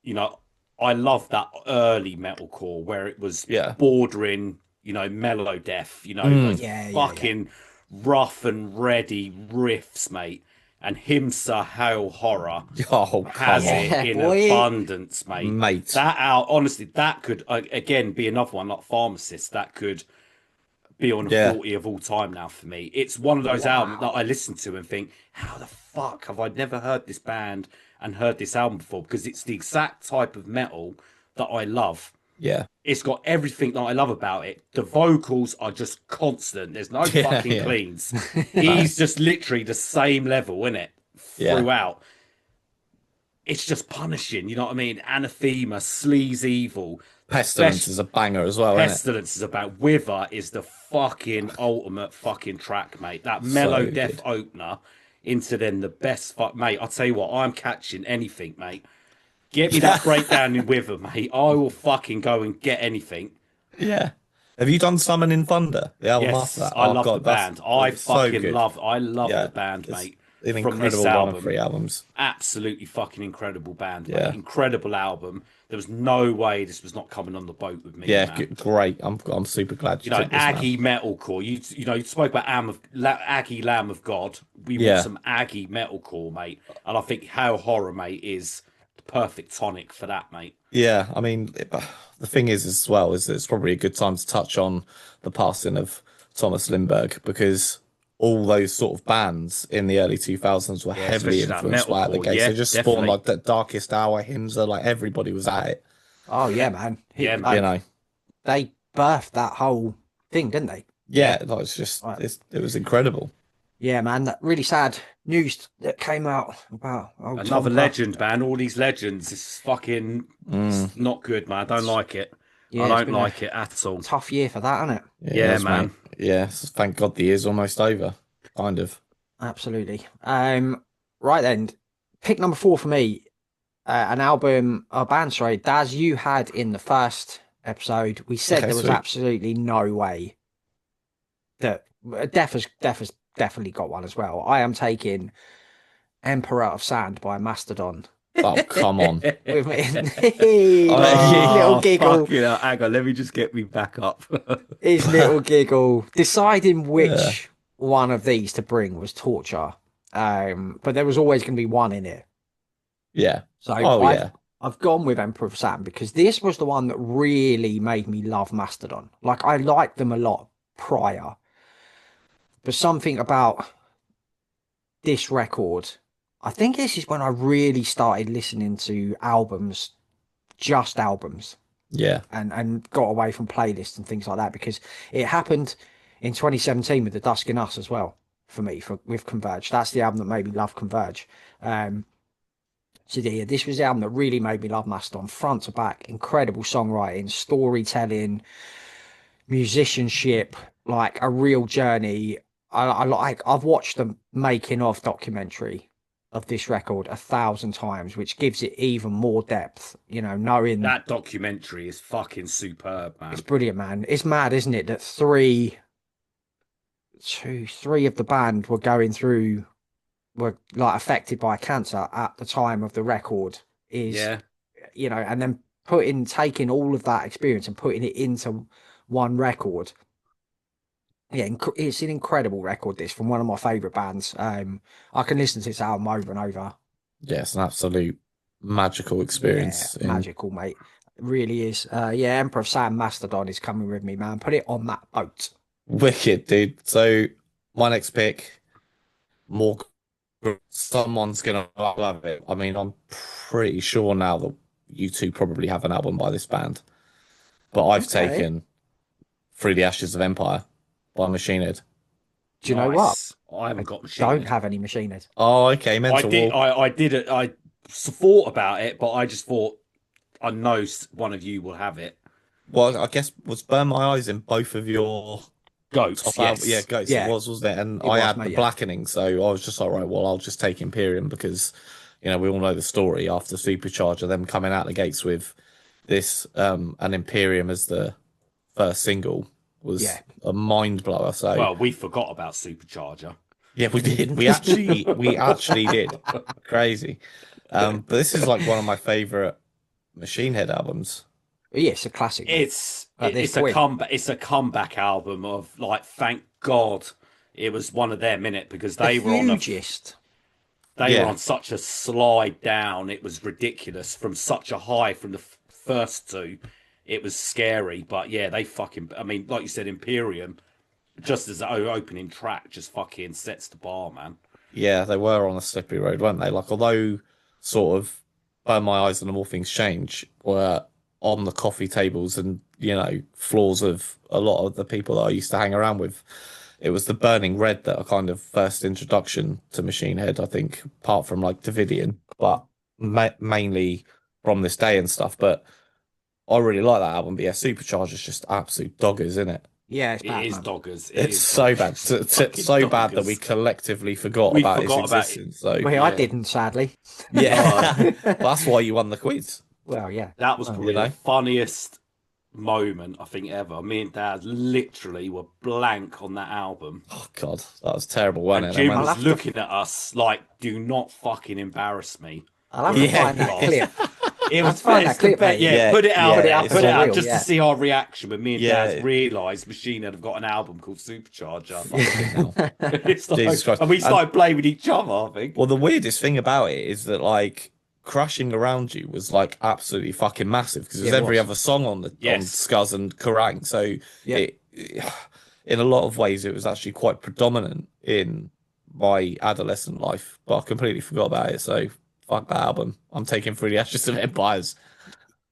Speaker 3: you know, I love that early metalcore where it was
Speaker 2: Yeah.
Speaker 3: bordering, you know, mellow death, you know, those
Speaker 1: Yeah,
Speaker 3: fucking rough and ready riffs, mate. And Himsa Hail Horror
Speaker 2: Oh, come
Speaker 3: has
Speaker 2: on.
Speaker 3: it
Speaker 1: Yeah,
Speaker 3: in
Speaker 1: boy.
Speaker 3: abundance, mate.
Speaker 2: Mate.
Speaker 3: That out, honestly, that could again be another one like Pharmacist that could Beyond
Speaker 2: Yeah.
Speaker 3: 40 of all time now for me. It's one of those albums that I listen to and think, how the fuck have I never heard this band and heard this album before? Because it's the exact type of metal that I love.
Speaker 2: Yeah.
Speaker 3: It's got everything that I love about it. The vocals are just constant. There's no
Speaker 2: Yeah,
Speaker 3: fucking
Speaker 2: yeah.
Speaker 3: cleans. He's just literally the same level, isn't it?
Speaker 2: Yeah.
Speaker 3: Throughout. It's just punishing, you know what I mean? Anathema, Sleaze Evil.
Speaker 2: Pestilence is a banger as well, isn't it?
Speaker 3: Pestilence is about Wither is the fucking ultimate fucking track, mate. That mellow
Speaker 2: So
Speaker 3: death
Speaker 2: good.
Speaker 3: opener into then the best fuck, mate. I'll tell you what, I'm catching anything, mate. Get me that breakdown in Wither, mate. I will fucking go and get anything.
Speaker 2: Yeah. Have you done Summon in Thunder? The album
Speaker 3: Yes,
Speaker 2: after that?
Speaker 3: I
Speaker 2: Oh,
Speaker 3: love
Speaker 2: God,
Speaker 3: the band. I
Speaker 2: it's so
Speaker 3: fucking
Speaker 2: good.
Speaker 3: love. I love
Speaker 2: Yeah,
Speaker 3: the band,
Speaker 2: it's
Speaker 3: mate.
Speaker 2: an
Speaker 3: From this
Speaker 2: incredible run
Speaker 3: album,
Speaker 2: of 3 albums.
Speaker 3: absolutely fucking incredible band, mate.
Speaker 2: Yeah.
Speaker 3: Incredible album. There was no way this was not coming on the boat with me.
Speaker 2: Yeah,
Speaker 3: man.
Speaker 2: great. I'm super glad
Speaker 3: You know,
Speaker 2: took this,
Speaker 3: Aggie
Speaker 2: man.
Speaker 3: metalcore. You know, you spoke about Aggie Lamb of God. We
Speaker 2: Yeah.
Speaker 3: want some Aggie metalcore, mate. And I think Hail Horror, mate, is the perfect tonic for that, mate.
Speaker 2: Yeah, I mean, the thing is as well is that it's probably a good time to touch on the passing of Thomas Lindberg because all those sort of bands in the early 2000s were
Speaker 3: Yeah,
Speaker 2: heavily
Speaker 3: especially that
Speaker 2: influenced by the
Speaker 3: metalcore.
Speaker 2: Gates.
Speaker 3: Yeah,
Speaker 2: They just
Speaker 3: definitely.
Speaker 2: spawned like that Darkest Hour, Himsa, like everybody was at it.
Speaker 1: Oh yeah, man.
Speaker 3: Yeah,
Speaker 1: Like,
Speaker 2: You know,
Speaker 1: they birthed that whole thing, didn't they?
Speaker 2: yeah, like, it's just
Speaker 1: Right.
Speaker 2: it was incredible.
Speaker 1: Yeah, man. That really sad news that came out about
Speaker 3: Another
Speaker 1: Tom
Speaker 3: legend, man. All these legends. It's fucking it's not good, man. I don't like it.
Speaker 1: Yeah,
Speaker 3: I
Speaker 1: it's
Speaker 3: don't
Speaker 1: been
Speaker 3: like it at all.
Speaker 1: tough year for that, isn't it?
Speaker 3: Yeah,
Speaker 2: it is,
Speaker 3: man.
Speaker 2: mate. Yeah, thank God the year's almost over. Kind of.
Speaker 1: Absolutely. Right then, pick number 4 for me. A band, sorry, Daz, you had in the first episode. We said
Speaker 2: Okay,
Speaker 1: there was
Speaker 2: sweet.
Speaker 1: absolutely no way that Def has definitely got one as well. I am taking Emperor of Sand by Mastodon.
Speaker 2: Oh, come on.
Speaker 1: With me. Little giggle.
Speaker 3: Fuck, you know, hang on, let me just get me back up.
Speaker 1: His little giggle. Deciding which one of these to bring was torture. But there was always going to be one in it.
Speaker 2: Yeah.
Speaker 1: So
Speaker 2: Oh, yeah.
Speaker 1: I've gone with Emperor of Sand because this was the one that really made me love Mastodon. Like, I liked them a lot prior. But something about this record, I think this is when I really started listening to albums, just albums.
Speaker 2: Yeah.
Speaker 1: And got away from playlists and things like that because it happened in 2017 with The Dusk in Us as well for me with Converge. That's the album that made me love Converge. So yeah, this was the album that really made me love Mastodon front to back. Incredible songwriting, storytelling, musicianship, like a real journey. I've watched the making of documentary of this record 1,000 times, which gives it even more depth, you know, knowing
Speaker 3: That documentary is fucking superb, man.
Speaker 1: it's brilliant, man. It's mad, isn't it, that three of the band were like affected by cancer at the time of the record is,
Speaker 3: Yeah.
Speaker 1: you know, and then taking all of that experience and putting it into one record. Yeah, it's an incredible record, this, from one of my favourite bands. I can listen to this album over and over.
Speaker 2: Yeah, it's an absolute magical experience.
Speaker 1: Yeah, magical, mate. It really is. Yeah, Emperor of Sand Mastodon is coming with me, man. Put it on that boat.
Speaker 2: Wicked, dude. So my next pick, more someone's gonna love it. I mean, I'm pretty sure now that you two probably have an album by this band, but I've
Speaker 1: Okay.
Speaker 2: taken Through the Ashes of Empire by Machine Head.
Speaker 1: Do you know what?
Speaker 3: Nice. I haven't got Machine
Speaker 1: Don't
Speaker 3: Head.
Speaker 1: have any Machine Head.
Speaker 2: Oh, okay, Mental Wall.
Speaker 3: I did it. I thought about it, but I just thought I know one of you will have it.
Speaker 2: Well, I guess was Burn My Eyes in both of your
Speaker 3: Goats,
Speaker 2: top
Speaker 3: yes.
Speaker 2: album? Yeah, Ghost.
Speaker 1: Yeah.
Speaker 2: It was, wasn't it? And
Speaker 1: It
Speaker 2: I
Speaker 1: was,
Speaker 2: had
Speaker 1: mate,
Speaker 2: the
Speaker 1: yeah.
Speaker 2: Blackening, so I was just like, right, well, I'll just take Imperium because, you know, we all know the story after Supercharger, them coming out the gates with this, and Imperium as the first single was
Speaker 1: Yeah.
Speaker 2: a mind blower. So
Speaker 3: Well, we forgot about Supercharger.
Speaker 2: yeah, we did. We actually did. Crazy. But this is like one of my favorite Machine Head albums.
Speaker 1: Yeah, it's a classic. mate.
Speaker 3: It's
Speaker 1: At this
Speaker 3: it's a
Speaker 1: point.
Speaker 3: comeback. It's a comeback album of like, thank God it was one of them in it because they
Speaker 1: the
Speaker 3: were on a
Speaker 1: hugest.
Speaker 3: They
Speaker 2: Yeah.
Speaker 3: were on such a slide down. It was ridiculous from such a high from the first two. It was scary, but yeah, they fucking. I mean, like you said, Imperium. just as an opening track, just fucking sets the bar, man.
Speaker 2: Yeah, they were on a slippery road, weren't they? Like, although sort of Burn My Eyes and All Things Change were on the coffee tables and, floors of a lot of the people that I used to hang around with, it was the Burning Red that a kind of first introduction to Machine Head, I think, apart from like Davidian, but mainly from this day and stuff. But I really like that album. But yeah, Supercharge is just absolute doggers, isn't it?
Speaker 1: Yeah, it's bad,
Speaker 3: It is
Speaker 1: man.
Speaker 3: doggers.
Speaker 2: It's so bad. So bad that we collectively forgot about its existence. So
Speaker 1: Well, I didn't, sadly.
Speaker 2: yeah, that's why you won the quiz.
Speaker 1: Well, yeah.
Speaker 3: That was probably
Speaker 2: You know?
Speaker 3: the funniest moment I think ever. Me and Dad literally were blank on that album.
Speaker 2: Oh God, that was terrible, wasn't
Speaker 3: And
Speaker 2: it?
Speaker 3: Jim
Speaker 2: Man?
Speaker 3: was looking at us like, "Do not fucking embarrass me."
Speaker 1: I'll have to
Speaker 2: Yeah.
Speaker 1: find that clip.
Speaker 3: It was
Speaker 1: find
Speaker 3: best
Speaker 1: that clip,
Speaker 3: to bet.
Speaker 1: mate.
Speaker 3: Yeah,
Speaker 2: Yeah,
Speaker 3: put it out.
Speaker 2: yeah,
Speaker 3: Put it out
Speaker 1: real,
Speaker 3: just
Speaker 1: yeah.
Speaker 3: to see our reaction when me and
Speaker 2: Yeah.
Speaker 3: Dad realised Machine Head have got an album called Supercharger.
Speaker 2: Fucking hell.
Speaker 3: It's like-
Speaker 2: Jesus Christ.
Speaker 3: and we started playing with each other, I think.
Speaker 2: Well, the weirdest thing about it is that like Crashing Around You was like absolutely fucking massive because it was
Speaker 1: Yeah, it
Speaker 2: every
Speaker 1: was.
Speaker 2: other song on the
Speaker 3: Yes.
Speaker 2: on Scuzz and Kerrang. So
Speaker 1: Yeah.
Speaker 2: it, in a lot of ways, it was actually quite predominant in my adolescent life, but I completely forgot about it. So fuck that album. I'm taking Through the Ashes of Empires.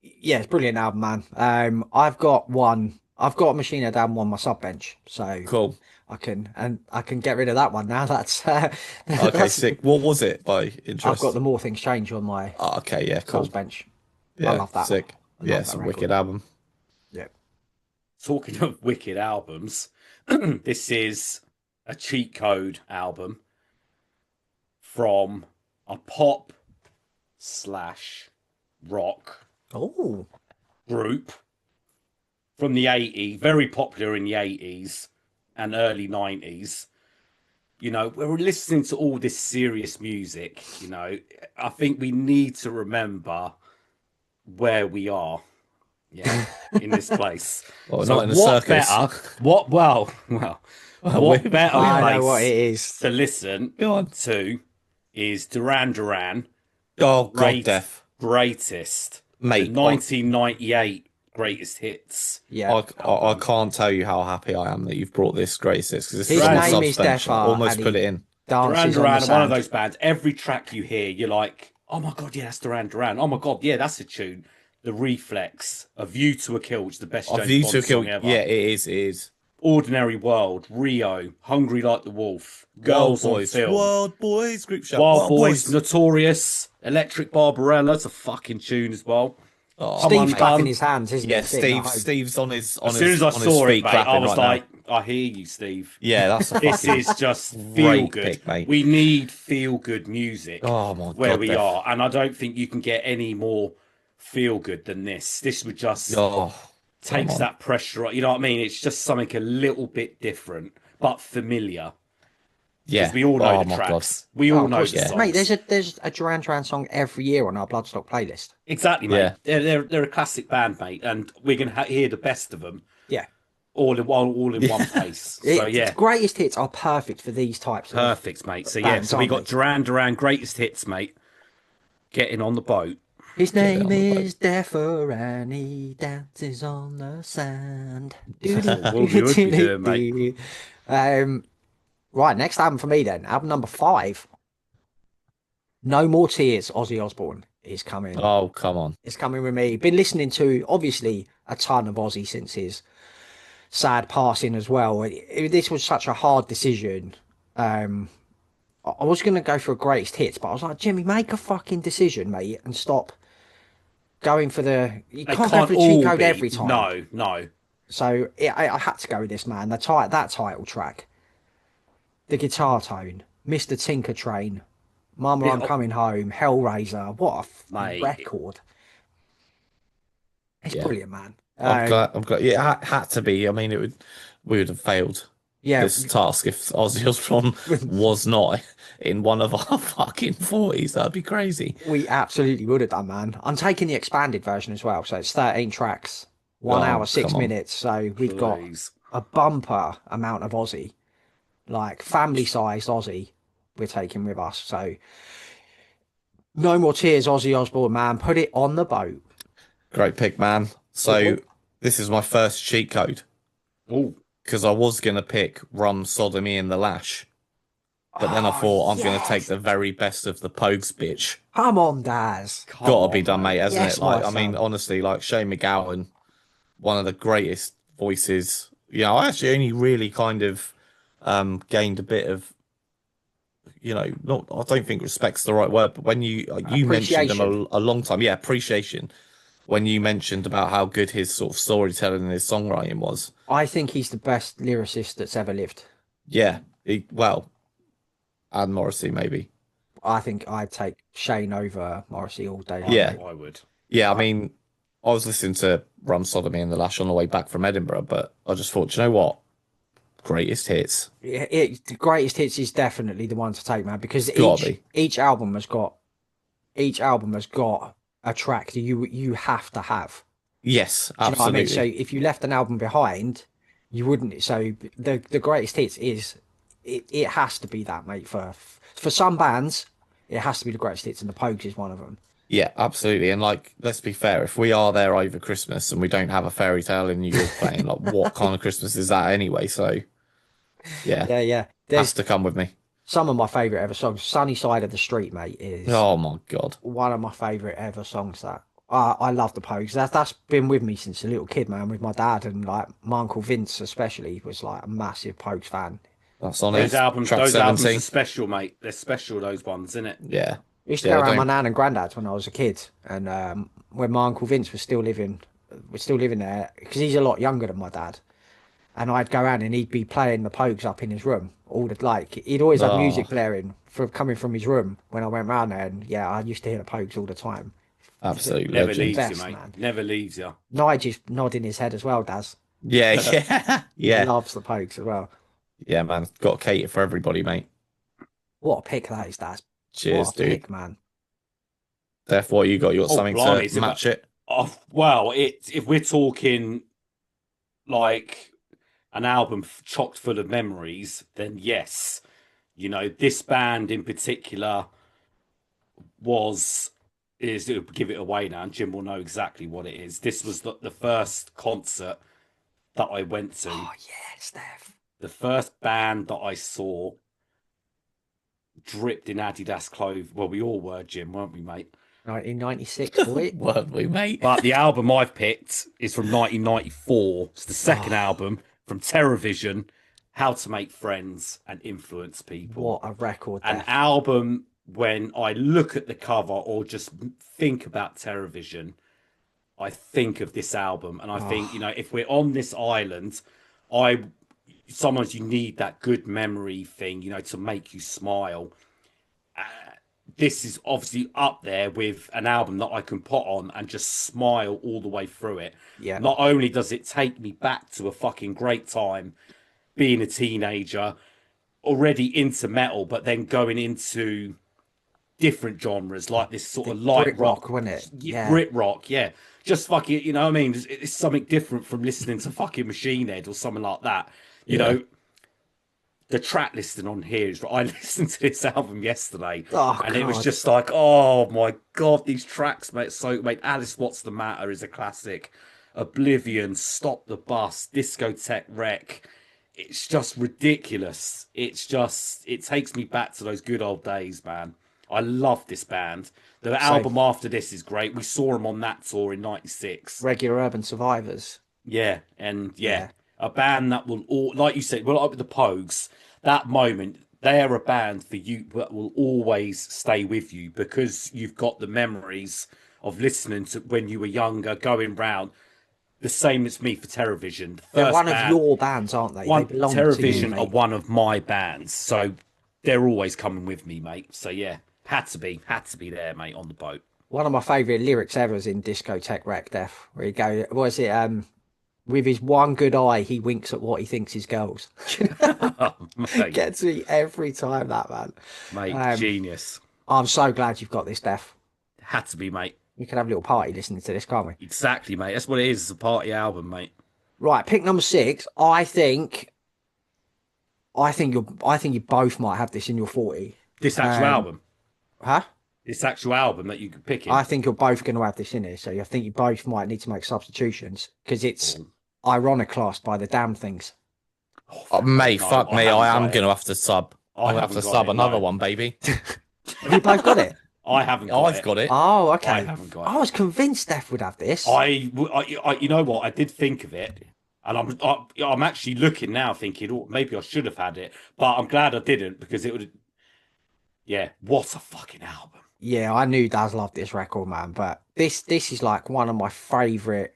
Speaker 1: Yeah, it's a brilliant album, man. I've got Machine Head album on my sub bench, so
Speaker 2: Cool.
Speaker 1: I can get rid of that one now. That's
Speaker 2: Okay,
Speaker 1: that's-
Speaker 2: sick. What was it by interest?
Speaker 1: I've got the More Things Change on my
Speaker 2: Oh, okay, yeah, cool.
Speaker 1: sub bench.
Speaker 2: Yeah,
Speaker 1: love that.
Speaker 2: sick.
Speaker 1: I love
Speaker 2: Yeah,
Speaker 1: that
Speaker 2: it's a
Speaker 1: record.
Speaker 2: wicked album.
Speaker 1: Yeah.
Speaker 3: Talking of wicked albums, this is a cheat code album from a pop / rock
Speaker 1: Oh,
Speaker 3: group from the 80s, very popular in the 80s and early 90s. We're listening to all this serious music. I think we need to remember where we are. Yeah, in this place.
Speaker 2: Well,
Speaker 3: So
Speaker 2: not in a
Speaker 3: what
Speaker 2: circus.
Speaker 3: better? What what better
Speaker 1: I know what
Speaker 3: place
Speaker 1: it is.
Speaker 3: to listen
Speaker 2: Go on.
Speaker 3: to is Duran Duran
Speaker 2: Oh, God,
Speaker 3: Great-
Speaker 2: Death.
Speaker 3: Greatest,
Speaker 2: Mate,
Speaker 3: the 1998 Greatest Hits.
Speaker 1: Yeah.
Speaker 2: I can't tell you how happy I am that you've brought this greatest hits because this
Speaker 1: His
Speaker 2: is on
Speaker 3: name
Speaker 2: the
Speaker 1: is
Speaker 2: substantial.
Speaker 1: Defar,
Speaker 2: Almost
Speaker 1: and
Speaker 2: put
Speaker 1: he-
Speaker 2: it in.
Speaker 3: Duran
Speaker 1: Dances on
Speaker 3: Duran
Speaker 1: the
Speaker 3: are one of
Speaker 1: Sand.
Speaker 3: those bands. Every track you hear, you're like, "Oh my god, yeah, that's Duran Duran. Oh my god, yeah, that's a tune." The Reflex, A View to a Kill, which is the best
Speaker 2: A
Speaker 3: James
Speaker 2: View
Speaker 3: Bond
Speaker 2: to a Kill.
Speaker 3: song ever.
Speaker 2: Yeah, it is. It is.
Speaker 3: Ordinary World, Rio, Hungry Like the Wolf, Girls on Film,
Speaker 2: Wild Boys. Group shout.
Speaker 3: Wild Boys, Notorious, Electric Barbarella. It's a fucking tune as well.
Speaker 2: Oh,
Speaker 3: Come on,
Speaker 1: Steve's clapping
Speaker 3: man.
Speaker 1: his hands, isn't
Speaker 2: yeah,
Speaker 1: he? Sitting at home.
Speaker 2: Steve's on his.
Speaker 3: As soon as I
Speaker 2: on his
Speaker 3: saw it,
Speaker 2: feet
Speaker 3: mate, I
Speaker 2: clapping
Speaker 3: was
Speaker 2: right now.
Speaker 3: like, "I hear you, Steve."
Speaker 2: Yeah, that's a
Speaker 3: This
Speaker 2: fucking.
Speaker 3: is just feel
Speaker 2: great
Speaker 3: good.
Speaker 2: pick, mate.
Speaker 3: We need feel good music.
Speaker 2: Oh my
Speaker 3: where
Speaker 2: God,
Speaker 3: we
Speaker 2: Def.
Speaker 3: are, and I don't think you can get any more feel good than this. This would just
Speaker 2: Oh,
Speaker 3: takes
Speaker 2: come on.
Speaker 3: that pressure off. You know what I mean? It's just something a little bit different, but familiar.
Speaker 2: Yeah,
Speaker 3: Because we all know
Speaker 2: oh
Speaker 3: the
Speaker 2: my
Speaker 3: tracks. We all
Speaker 1: of
Speaker 3: know
Speaker 1: course,
Speaker 3: the
Speaker 2: yeah.
Speaker 3: songs.
Speaker 1: Mate, there's a Duran Duran song every year on our Bloodstock playlist.
Speaker 3: Exactly, mate.
Speaker 2: Yeah.
Speaker 3: They're a classic band, mate, and we're gonna hear the best of them
Speaker 1: Yeah.
Speaker 3: all in one place. So yeah,
Speaker 1: Greatest hits are perfect for these types of.
Speaker 3: perfect, mate. So yeah,
Speaker 1: bands,
Speaker 3: so we
Speaker 1: aren't
Speaker 3: got
Speaker 1: they?
Speaker 3: Duran Duran greatest hits, mate. Getting on the boat.
Speaker 1: His
Speaker 2: on
Speaker 1: name
Speaker 2: the
Speaker 1: is Defar and he dances on the sand.
Speaker 3: What we would be doing, mate.
Speaker 1: Right, next album for me then. Album number 5. No More Tears, Ozzy Osbourne is coming.
Speaker 2: Oh, come on.
Speaker 1: It's coming with me. Been listening to, obviously, a ton of Ozzy since his sad passing as well. This was such a hard decision. I was going to go for a greatest hits, but I was like, Jimmy, make a fucking decision, mate, and stop going for the... You
Speaker 3: They
Speaker 1: can't go for the cheat
Speaker 3: all
Speaker 1: code
Speaker 3: be-
Speaker 1: every time.
Speaker 3: No.
Speaker 1: So I had to go with this, man. That title track. The guitar tone. Mr. Tinker Train. Mama, I'm
Speaker 3: Yeah.
Speaker 1: Coming Home. Hellraiser. What a
Speaker 3: Mate.
Speaker 1: record. It's
Speaker 2: Yeah.
Speaker 1: brilliant, man.
Speaker 2: I'm glad. Yeah, it had to be. I mean, we would have failed
Speaker 1: Yeah,
Speaker 2: this task if Ozzy Osbourne was not in one of our fucking 40s. That'd be crazy.
Speaker 1: we absolutely would have done, man. I'm taking the expanded version as well. So it's 13 tracks, 1
Speaker 2: Oh,
Speaker 1: hour, 6
Speaker 2: come on.
Speaker 1: minutes. So we've got
Speaker 3: Please.
Speaker 1: a bumper amount of Aussie, like family-sized Aussie we're taking with us. So No More Tears, Ozzy Osbourne, man. Put it on the boat.
Speaker 2: Great pick, man. So
Speaker 1: Mhm.
Speaker 2: this is my first cheat code.
Speaker 3: Oh,
Speaker 2: because I was gonna pick Rum, Sodomy, and the Lash, but then I
Speaker 1: Oh,
Speaker 2: thought I'm gonna take
Speaker 1: yes.
Speaker 2: the very best of the Pogues, bitch.
Speaker 1: Come on, Daz.
Speaker 3: Come
Speaker 2: Gotta be
Speaker 3: on,
Speaker 2: done, mate, hasn't
Speaker 1: Yes,
Speaker 2: it?
Speaker 1: my
Speaker 2: Like, I mean,
Speaker 1: son.
Speaker 2: honestly, like Shane McGowan, one of the greatest voices. You know, I actually only really kind of gained a bit of, not, I don't think respect's the right word, but when you mentioned him
Speaker 1: Appreciation.
Speaker 2: a long time, yeah, appreciation. When you mentioned about how good his sort of storytelling and his songwriting was,
Speaker 1: I think he's the best lyricist that's ever lived.
Speaker 2: yeah, well, and Morrissey maybe,
Speaker 1: I think I'd take Shane over Morrissey all day long,
Speaker 2: yeah,
Speaker 1: mate.
Speaker 3: I would.
Speaker 2: yeah. I
Speaker 1: Like,
Speaker 2: mean, I was listening to Rum, Sodomy, and the Lash on the way back from Edinburgh, but I just thought, you know what, greatest hits,
Speaker 1: the greatest hits is definitely the one to take, man, because
Speaker 2: gotta
Speaker 1: each
Speaker 2: be,
Speaker 1: each album has got each album has got a track that you have to have.
Speaker 2: yes,
Speaker 1: Do you know what I mean? So
Speaker 2: absolutely.
Speaker 1: if you left an album behind, you wouldn't. So the greatest hits is it has to be that, mate. For some bands, it has to be the greatest hits, and the Pogues is one of them.
Speaker 2: Yeah, absolutely. And like, let's be fair, if we are there over Christmas and we don't have a fairy tale in New York playing, like, what kind of Christmas is that anyway? So, yeah,
Speaker 1: Yeah, yeah.
Speaker 2: has
Speaker 1: There's
Speaker 2: to come with me.
Speaker 1: some of my favorite ever songs. "Sunny Side of the Street," mate, is
Speaker 2: Oh my God.
Speaker 1: one of my favorite ever songs. That I love the Pogues. That's been with me since a little kid, man. With my dad and like my uncle Vince, especially, was like a massive Pogues fan.
Speaker 2: That's on
Speaker 3: Those
Speaker 2: it.
Speaker 3: albums,
Speaker 2: Track
Speaker 3: those albums are
Speaker 2: 17.
Speaker 3: special, mate. They're special. Those ones, isn't it?
Speaker 2: Yeah.
Speaker 1: I used to go
Speaker 2: Yeah, I
Speaker 1: around my
Speaker 2: don't.
Speaker 1: nan and granddad's when I was a kid, and when my uncle Vince was still living there because he's a lot younger than my dad. And I'd go around and he'd be playing the Pogues up in his room all the like. He'd always have music
Speaker 2: Oh,
Speaker 1: blaring from coming from his room when I went round there, and yeah, I used to hear the Pogues all the time.
Speaker 2: absolute
Speaker 3: Never
Speaker 1: The
Speaker 2: legend.
Speaker 3: leaves you,
Speaker 1: best,
Speaker 3: mate.
Speaker 1: man.
Speaker 3: Never leaves you.
Speaker 1: Nigel's nodding his head as well, Daz.
Speaker 2: Yeah, yeah.
Speaker 1: He
Speaker 2: Yeah.
Speaker 1: loves the Pogues as well.
Speaker 2: Yeah, man. Got to cater for everybody, mate.
Speaker 1: What a pick that is, Daz.
Speaker 2: Cheers,
Speaker 1: What a
Speaker 2: dude.
Speaker 1: pick, man.
Speaker 2: Therefore, what you got? You got
Speaker 3: Oh,
Speaker 2: something
Speaker 3: blimey,
Speaker 2: to match it?
Speaker 3: Oh, well, if we're talking like an album chocked full of memories, then yes. You know, this band in particular it'll give it away now, and Jim will know exactly what it is. This was the first concert that I went to.
Speaker 1: Oh yeah, Steph.
Speaker 3: The first band that I saw dripped in Adidas clothes. Well, we all were, Jim, weren't we, mate?
Speaker 1: 1996, boy.
Speaker 2: Weren't we, mate?
Speaker 3: But the album I've picked is from 1994. It's the second album from TerraVision, How to Make Friends and Influence People.
Speaker 1: What a record,
Speaker 3: An
Speaker 1: Def.
Speaker 3: album, when I look at the cover or just think about TerraVision, I think of this album. And I think, if we're on this island, sometimes you need that good memory thing, to make you smile. This is obviously up there with an album that I can put on and just smile all the way through it.
Speaker 1: Yeah.
Speaker 3: Not only does it take me back to a fucking great time being a teenager, already into metal, but then going into different genres like this sort of light
Speaker 1: Brit
Speaker 3: rock,
Speaker 1: wasn't it? Yeah.
Speaker 3: Brit rock, yeah. Just fucking, you know what I mean? It's something different from listening to fucking Machine Head or something like that. You know, the track listing on here is, I listened to this album yesterday, and it was
Speaker 1: God.
Speaker 3: just like, oh my God, these tracks, mate. So, mate, Alice What's the Matter is a classic. Oblivion, Stop the Bus, Discotheque Wreck. It's just ridiculous. It takes me back to those good old days, man. I love this band. The album after this is great. We saw them on that tour in '96.
Speaker 1: Regular Urban Survivors.
Speaker 3: Yeah, and a band that will all, like you said, well, like with the Pogues, that moment, they are a band for you that will always stay with you because you've got the memories of listening to when you were younger, going round. The same as me for TerraVision.
Speaker 1: They're one of your bands, aren't they? They belong to you,
Speaker 3: TerraVision
Speaker 1: mate.
Speaker 3: are one of my bands, so they're always coming with me, mate. So yeah, had to be there, mate, on the boat.
Speaker 1: One of my favourite lyrics ever is in Discotheque Wreck, Def, where he goes, was it, with his one good eye, he winks at what he thinks is girls.
Speaker 3: Oh, mate,
Speaker 1: Gets me every time, that man.
Speaker 3: mate, genius.
Speaker 1: I'm so glad you've got this, Def.
Speaker 3: Had to be, mate.
Speaker 1: We can have a little party listening to this, can't we?
Speaker 3: Exactly, mate. That's what it is. It's a party album, mate.
Speaker 1: Right, pick number 6. I think you both might have this in your 40.
Speaker 3: This actual album.
Speaker 1: Huh?
Speaker 3: This actual album that you could pick in.
Speaker 1: I think you're both going to have this in here, so I think you both might need to make substitutions because it's Iconoclast by the Damn Things.
Speaker 2: Mate,
Speaker 3: no,
Speaker 2: fuck
Speaker 3: I
Speaker 2: me.
Speaker 3: haven't
Speaker 2: I am
Speaker 3: got it.
Speaker 2: gonna have to sub.
Speaker 3: I
Speaker 2: I'm gonna have
Speaker 3: haven't
Speaker 2: to
Speaker 3: got
Speaker 2: sub
Speaker 3: it,
Speaker 2: another
Speaker 3: no.
Speaker 2: one, baby.
Speaker 1: Have you both got it?
Speaker 3: I haven't got
Speaker 2: I've
Speaker 3: it.
Speaker 2: got it.
Speaker 1: Oh,
Speaker 3: I
Speaker 1: okay.
Speaker 3: haven't got
Speaker 1: I
Speaker 3: it.
Speaker 1: was convinced Steph would have this.
Speaker 3: You know what? I did think of it, and I'm actually looking now, thinking, oh, maybe I should have had it, but I'm glad I didn't because it would. Yeah, what a fucking album!
Speaker 1: Yeah, I knew Daz loved this record, man. But this is like one of my favorite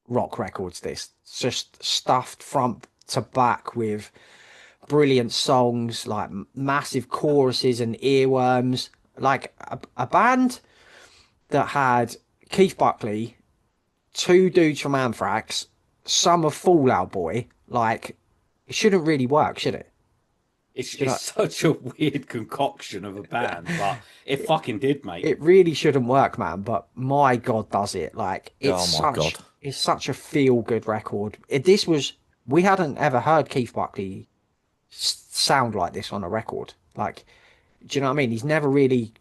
Speaker 1: rock records. This it's just stuffed front to back with brilliant songs, like massive choruses and earworms. Like a band that had Keith Buckley, two dudes from Anthrax, some of Fall Out Boy. Like it shouldn't really work, should it?
Speaker 3: It's
Speaker 1: You know,
Speaker 3: it's such a weird concoction of a band, but it fucking did, mate.
Speaker 1: it really shouldn't work, man. But my God, does it? Like
Speaker 2: Oh my God.
Speaker 1: it's such a feel good record. This was we hadn't ever heard Keith Buckley sound like this on a record. Like, do you know what I mean? He's never really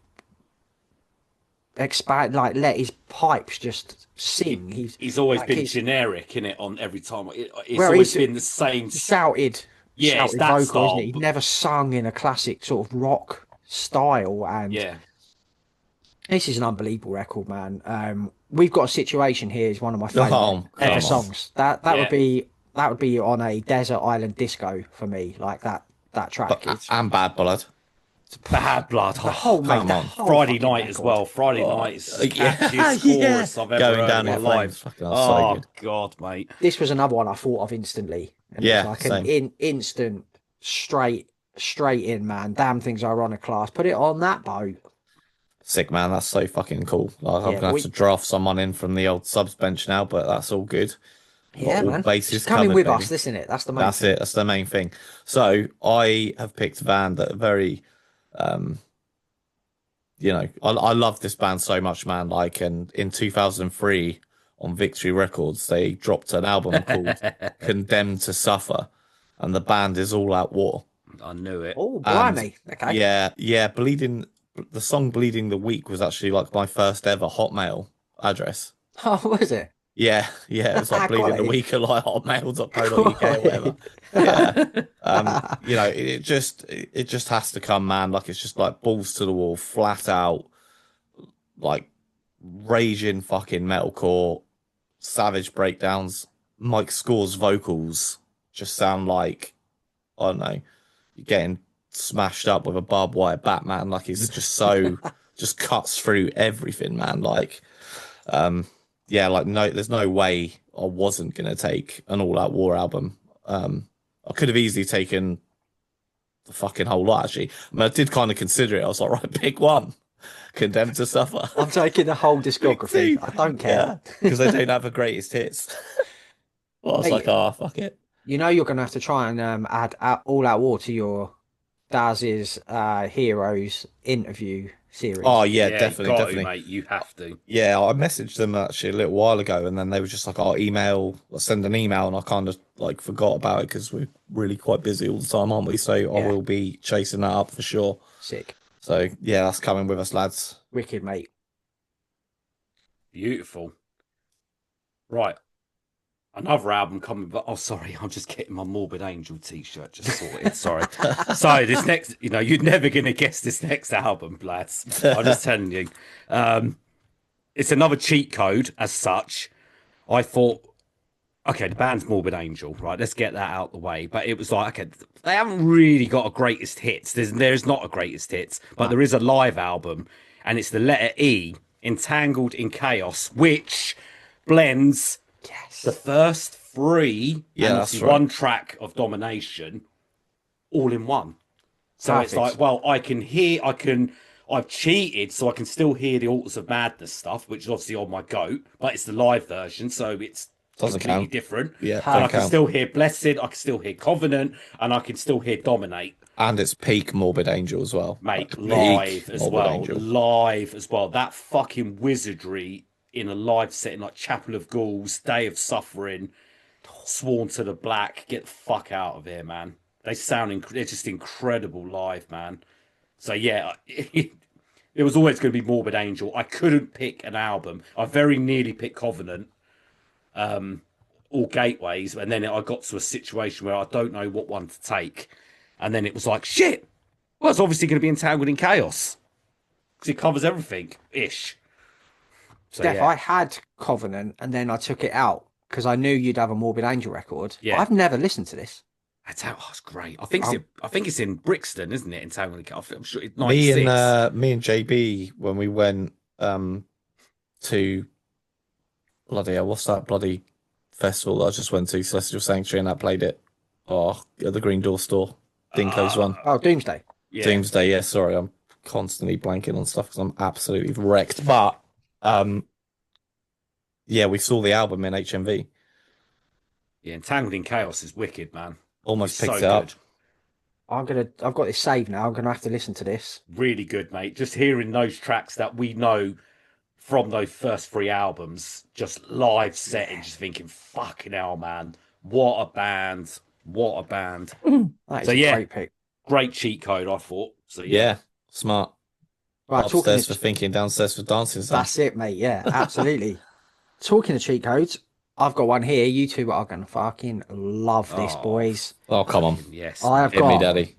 Speaker 1: expand like let his pipes just sing.
Speaker 3: He's always
Speaker 1: like,
Speaker 3: been generic in it on every time. It's
Speaker 1: well,
Speaker 3: always
Speaker 1: he's
Speaker 3: been the same.
Speaker 1: shouted,
Speaker 3: Yeah, it's
Speaker 1: shouted
Speaker 3: that
Speaker 1: vocal, isn't
Speaker 3: style.
Speaker 1: it? He never sung in a classic sort of rock style, and
Speaker 3: Yeah,
Speaker 1: this is an unbelievable record, man. We've got a situation here is one of my favorite
Speaker 2: come
Speaker 1: ever
Speaker 3: on.
Speaker 1: songs. That
Speaker 3: Yeah.
Speaker 1: would be on a desert island disco for me. Like that track. It's
Speaker 2: And Bad Blood.
Speaker 3: Bad Blood.
Speaker 1: the whole mate,
Speaker 2: come
Speaker 1: the
Speaker 2: on.
Speaker 1: whole
Speaker 3: Friday
Speaker 1: fucking
Speaker 3: night as
Speaker 1: record.
Speaker 3: well. Friday night is the
Speaker 2: yeah,
Speaker 3: catchiest
Speaker 2: yeah.
Speaker 3: chorus I've ever
Speaker 2: Going
Speaker 3: heard
Speaker 2: down
Speaker 3: in
Speaker 2: in
Speaker 3: my
Speaker 2: flames.
Speaker 3: life.
Speaker 2: Fucking hell, so
Speaker 3: Oh
Speaker 2: good.
Speaker 3: God, mate.
Speaker 1: This was another one I thought of instantly. And it
Speaker 2: Yeah,
Speaker 1: was like
Speaker 2: same.
Speaker 1: an instant straight in, man. Damn things ironic class. Put it on that boat.
Speaker 2: Sick, man. That's so fucking cool. Like, I'm
Speaker 1: Yeah,
Speaker 2: gonna have to draft someone in from the old subs bench now, but that's all good.
Speaker 1: yeah,
Speaker 2: all
Speaker 1: man.
Speaker 2: bases
Speaker 1: It's coming
Speaker 2: covered,
Speaker 1: with
Speaker 2: baby.
Speaker 1: us, isn't it? That's the main
Speaker 2: That's
Speaker 1: thing.
Speaker 2: it. That's the main thing. So I have picked a band that are very, um, I love this band so much, man. Like, and in 2003 on Victory Records, they dropped an album called Condemned to Suffer, and the band is All Out War.
Speaker 3: I knew it.
Speaker 1: Oh,
Speaker 2: And
Speaker 1: blimey. Okay.
Speaker 2: yeah, the song Bleeding the Week was actually like my first ever Hotmail address.
Speaker 1: Oh, was it?
Speaker 2: Yeah, it was like Bleeding the
Speaker 1: Quality.
Speaker 2: Week at like hotmail.co.uk or whatever. Yeah. It just has to come, man. Like it's just like balls to the wall, flat out, like raging fucking metalcore, savage breakdowns. Mike Score's vocals just sound like, I don't know, you're getting smashed up with a barbed wire bat, man. Like he's just so just cuts through everything, man. Like yeah, like no, there's no way I wasn't gonna take an All Out War album. I could have easily taken the fucking whole lot, actually. I mean, I did kind of consider it. I was like, right, pick one. Condemned to Suffer.
Speaker 1: I'm taking the whole discography. I don't care.
Speaker 2: Because they don't have the greatest hits. Well, I was
Speaker 1: Mate,
Speaker 2: like, oh, fuck it.
Speaker 1: You know you're going to have to try and add All Out War to your Daz's Heroes interview series.
Speaker 2: Oh, yeah,
Speaker 3: you
Speaker 2: definitely,
Speaker 3: got to,
Speaker 2: definitely.
Speaker 3: mate. You have to.
Speaker 2: Yeah, I messaged them actually a little while ago, and then they were just like, I'll send an email, and I kind of like forgot about it because we're really quite busy all the time, aren't we? So I
Speaker 1: Yeah.
Speaker 2: will be chasing that up for sure.
Speaker 1: Sick.
Speaker 2: So yeah, that's coming with us, lads.
Speaker 1: Wicked, mate.
Speaker 3: Beautiful. Right. Another album coming, but oh, sorry, I'm just getting my Morbid Angel t-shirt just sorted. Sorry. So this next, you're never gonna guess this next album, lads. I'm just telling you. It's another cheat code as such. I thought, okay, the band's Morbid Angel, right? Let's get that out the way. But it was like, okay, they haven't really got a greatest hits. There's not a greatest hits, but there is a live album, and it's the letter E, Entangled in Chaos, which blends
Speaker 1: Yes.
Speaker 3: the first three
Speaker 2: Yeah,
Speaker 3: and
Speaker 2: that's
Speaker 3: the
Speaker 2: right.
Speaker 3: one track of Domination all in one. So it's
Speaker 1: Perfect.
Speaker 3: like, well, I've cheated, so I can still hear the Altars of Madness stuff, which is obviously on my goat, but it's the live version, so it's
Speaker 2: Doesn't
Speaker 3: completely
Speaker 2: count.
Speaker 3: different.
Speaker 2: Yeah,
Speaker 3: But I
Speaker 2: don't
Speaker 3: can
Speaker 2: count.
Speaker 3: still hear Blessed, I can still hear Covenant, and I can still hear Dominate.
Speaker 2: And it's peak Morbid Angel as well.
Speaker 3: Mate,
Speaker 2: Like,
Speaker 3: live
Speaker 2: peak
Speaker 3: as
Speaker 2: Morbid
Speaker 3: well.
Speaker 2: Angel.
Speaker 3: Live as well. That fucking wizardry in a live setting like Chapel of Ghouls, Day of Suffering, Sworn to the Black. Get the fuck out of here, man. They sound they're just incredible live, man. So yeah, it was always going to be Morbid Angel. I couldn't pick an album. I very nearly picked Covenant. all gateways, and then I got to a situation where I don't know what one to take, and then it was like, shit, well, it's obviously going to be Entangled in Chaos because it covers everything ish. So
Speaker 1: Def,
Speaker 3: yeah,
Speaker 1: I had Covenant and then I took it out because I knew you'd have a Morbid Angel record.
Speaker 3: Yeah.
Speaker 1: I've never listened to this.
Speaker 3: that's how. Oh, it's great. I think it's in Brixton, isn't it? Entangled in Chaos. I'm sure it's
Speaker 2: Me
Speaker 3: 96.
Speaker 2: and JB when we went to bloody hell, what's that bloody festival that I just went to, Celestial Sanctuary, and I played it. Oh, at the Green Door store. Dinko's one.
Speaker 1: Oh, Doomsday.
Speaker 3: Yeah.
Speaker 2: Doomsday, yeah, sorry, I'm constantly blanking on stuff because I'm absolutely wrecked. But yeah, we saw the album in HMV.
Speaker 3: Yeah, Entangled in Chaos is wicked, man.
Speaker 2: Almost
Speaker 3: It's
Speaker 2: picked
Speaker 3: so
Speaker 2: it up.
Speaker 3: good.
Speaker 1: I've got this saved now. I'm gonna have to listen to this.
Speaker 3: Really good, mate. Just hearing those tracks that we know from those first 3 albums, just live set, and just thinking, fucking hell, man. What a band. What a band.
Speaker 1: That is
Speaker 3: So,
Speaker 1: a
Speaker 3: yeah.
Speaker 1: great pick.
Speaker 3: Great cheat code, I thought. So
Speaker 2: Yeah, smart.
Speaker 1: Right, talking
Speaker 2: Upstairs for
Speaker 1: of,
Speaker 2: thinking, downstairs for dancing. son.
Speaker 1: that's it, mate. Yeah, absolutely. Talking of cheat codes, I've got one here. You two are gonna fucking love this,
Speaker 3: Oh.
Speaker 1: boys.
Speaker 2: Oh, come on.
Speaker 3: Yes.
Speaker 1: I have
Speaker 2: Hit me,
Speaker 1: got
Speaker 2: daddy.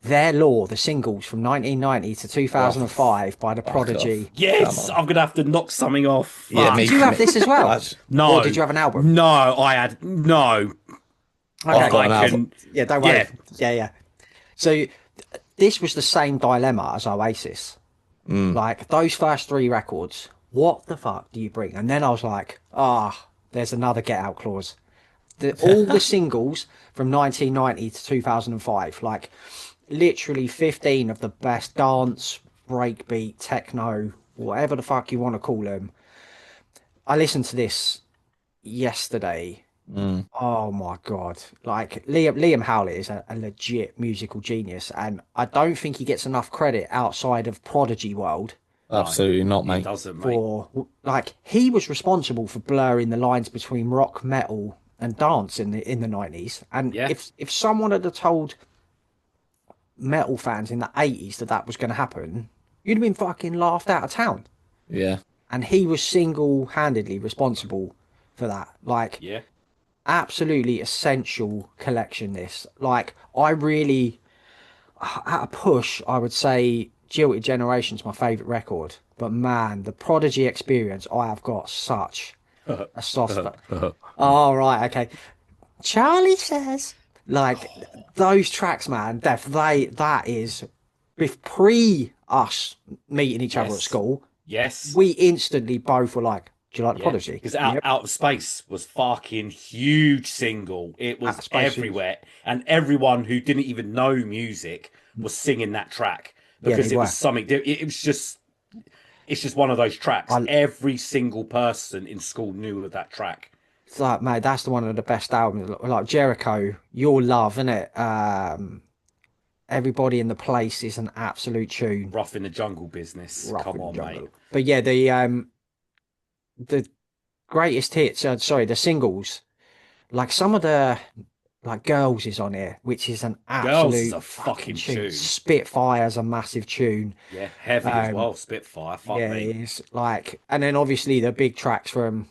Speaker 1: Their Law, the singles from 1990 to 2005 by The Prodigy.
Speaker 3: Yes,
Speaker 2: Come
Speaker 3: I'm gonna have to knock something off.
Speaker 2: Yeah,
Speaker 3: Fuck.
Speaker 2: me-
Speaker 1: Did you have this as well?
Speaker 2: That's-
Speaker 3: No.
Speaker 1: Or did you have an album?
Speaker 3: No, I had no.
Speaker 2: I've got an
Speaker 3: I
Speaker 2: album.
Speaker 3: can.
Speaker 1: Yeah, don't worry.
Speaker 3: Yeah.
Speaker 1: Yeah. So this was the same dilemma as Oasis. Like those first 3 records, what the fuck do you bring? And then I was like, there's another get out clause. All the singles from 1990 to 2005, like literally 15 of the best dance, breakbeat, techno, whatever the fuck you want to call them. I listened to this yesterday. Oh my god! Like Liam Howlett is a legit musical genius, and I don't think he gets enough credit outside of Prodigy world
Speaker 2: Absolutely not,
Speaker 3: It
Speaker 2: mate.
Speaker 3: doesn't, mate.
Speaker 1: for like he was responsible for blurring the lines between rock, metal, and dance in the 90s. And
Speaker 3: Yeah.
Speaker 1: if someone had told metal fans in the 80s that was going to happen, you'd have been fucking laughed out of town.
Speaker 2: Yeah.
Speaker 1: And he was single-handedly responsible for that. Like,
Speaker 3: Yeah.
Speaker 1: absolutely essential collection. This, like, I really, at a push, I would say Jilted Generation's my favorite record. But man, the Prodigy Experience, I have got such a soft spot. Oh, right, okay. Charlie says, like, those tracks, man, that is pre us meeting each other at
Speaker 3: Yes.
Speaker 1: school.
Speaker 3: Yes.
Speaker 1: We instantly both were like, "Do you like the Prodigy?"
Speaker 3: Because out of Space was fucking huge single. It was
Speaker 1: Out of Space
Speaker 3: everywhere, and everyone who didn't even know music was singing that track because
Speaker 1: they
Speaker 3: it was
Speaker 1: were.
Speaker 3: something. It was just. It's just one of those tracks. Every single person in school knew of that track.
Speaker 1: It's like, mate, that's the one of the best albums. Like Jericho, Your Love, isn't it? Everybody in the Place is an absolute tune.
Speaker 3: Rough in the Jungle business.
Speaker 1: Rough
Speaker 3: Come
Speaker 1: in the
Speaker 3: on,
Speaker 1: Jungle.
Speaker 3: mate.
Speaker 1: But yeah, the greatest hits. Sorry, the singles. Like some of the like Girls is on here, which is an
Speaker 3: Girls
Speaker 1: absolute
Speaker 3: is a fucking tune.
Speaker 1: Spitfire's a massive tune.
Speaker 3: Yeah, heavy as well. Spitfire. Fuck
Speaker 1: Yeah,
Speaker 3: me.
Speaker 1: it's like, and then obviously the big tracks from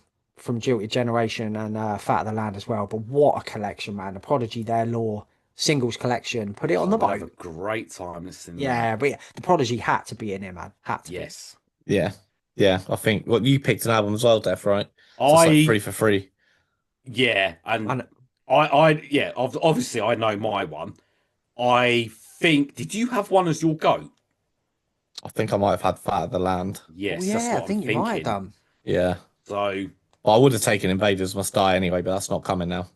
Speaker 1: Jilted Generation and Fat of the Land as well. But what a collection, man! The Prodigy, Their Law singles collection. Put it on the
Speaker 3: I have a
Speaker 1: boat.
Speaker 3: great time listening. to
Speaker 1: Yeah, but the Prodigy had to be in here, man. Had to.
Speaker 3: that. Yes.
Speaker 2: Yeah. Yeah. I think you picked an album as well, Def, right? So it's like 3 for 3.
Speaker 3: Yeah, and
Speaker 1: And
Speaker 3: obviously I know my one. I think, did you have one as your goat?
Speaker 2: I think I might have had Fat of the Land.
Speaker 3: Yes,
Speaker 1: yeah,
Speaker 3: that's what
Speaker 1: I think
Speaker 3: I'm
Speaker 1: you might have
Speaker 3: thinking.
Speaker 1: done.
Speaker 2: Yeah.
Speaker 3: So,
Speaker 2: But I would have taken Invaders Must Die anyway, but that's not coming now.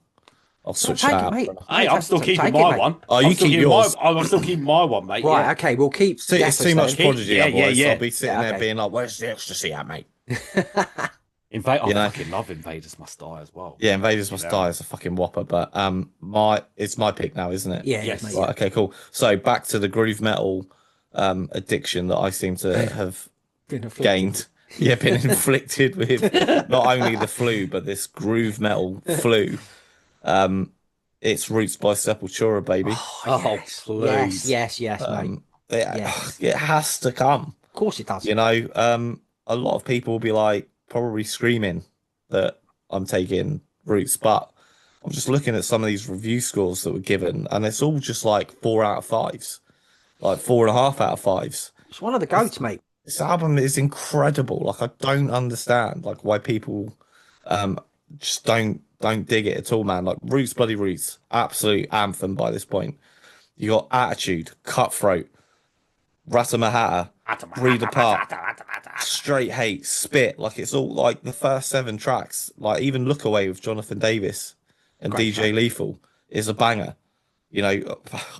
Speaker 2: I'll switch
Speaker 1: take
Speaker 2: that
Speaker 1: it,
Speaker 2: out.
Speaker 1: mate.
Speaker 3: hey, I'm still
Speaker 1: Take
Speaker 3: keeping
Speaker 1: it,
Speaker 3: my
Speaker 1: mate.
Speaker 3: one.
Speaker 2: Oh, you
Speaker 3: I'm still
Speaker 2: keep
Speaker 3: keeping
Speaker 2: yours.
Speaker 3: I'm still keeping my one, mate.
Speaker 1: Right,
Speaker 3: Yeah.
Speaker 1: okay, we'll keep.
Speaker 2: It's too much
Speaker 1: Jefferson.
Speaker 2: Prodigy
Speaker 3: Yeah,
Speaker 2: otherwise.
Speaker 3: yeah.
Speaker 2: I'll be sitting
Speaker 1: Yeah,
Speaker 2: there
Speaker 1: okay.
Speaker 2: being like, where's the ecstasy at, mate?
Speaker 3: I
Speaker 2: You know.
Speaker 3: fucking love Invaders Must Die as well.
Speaker 2: Yeah, Invaders Must
Speaker 3: Yeah.
Speaker 2: Die is a fucking whopper, but it's my pick now, isn't it?
Speaker 1: Yeah,
Speaker 3: Yes.
Speaker 1: mate,
Speaker 2: Right, okay, cool. So back to the groove metal addiction that I seem to have
Speaker 1: Been afflicted.
Speaker 2: gained. Yeah, been inflicted with not only the flu, but this groove metal flu. It's Roots by Sepultura, baby.
Speaker 3: Oh,
Speaker 1: Yes,
Speaker 3: please.
Speaker 1: yes, mate.
Speaker 2: It, it has to come.
Speaker 1: Of course it does.
Speaker 2: You know, a lot of people will be like probably screaming that I'm taking Roots, but I'm just looking at some of these review scores that were given, and it's all just like 4 out of 5s, like 4.5 out of 5s.
Speaker 1: It's one of the goats, mate.
Speaker 2: This album is incredible. Like, I don't understand like why people just don't dig it at all, man. Like, Roots, Bloody Roots, absolute anthem by this point. You got Attitude, Cutthroat, Ratamahata, Breed Apart, Straight Hate, Spit. Like, it's all like the first 7 tracks. Like, even Look Away with Jonathan Davis and
Speaker 1: Great
Speaker 2: DJ
Speaker 1: track.
Speaker 2: Lethal is a banger. You know,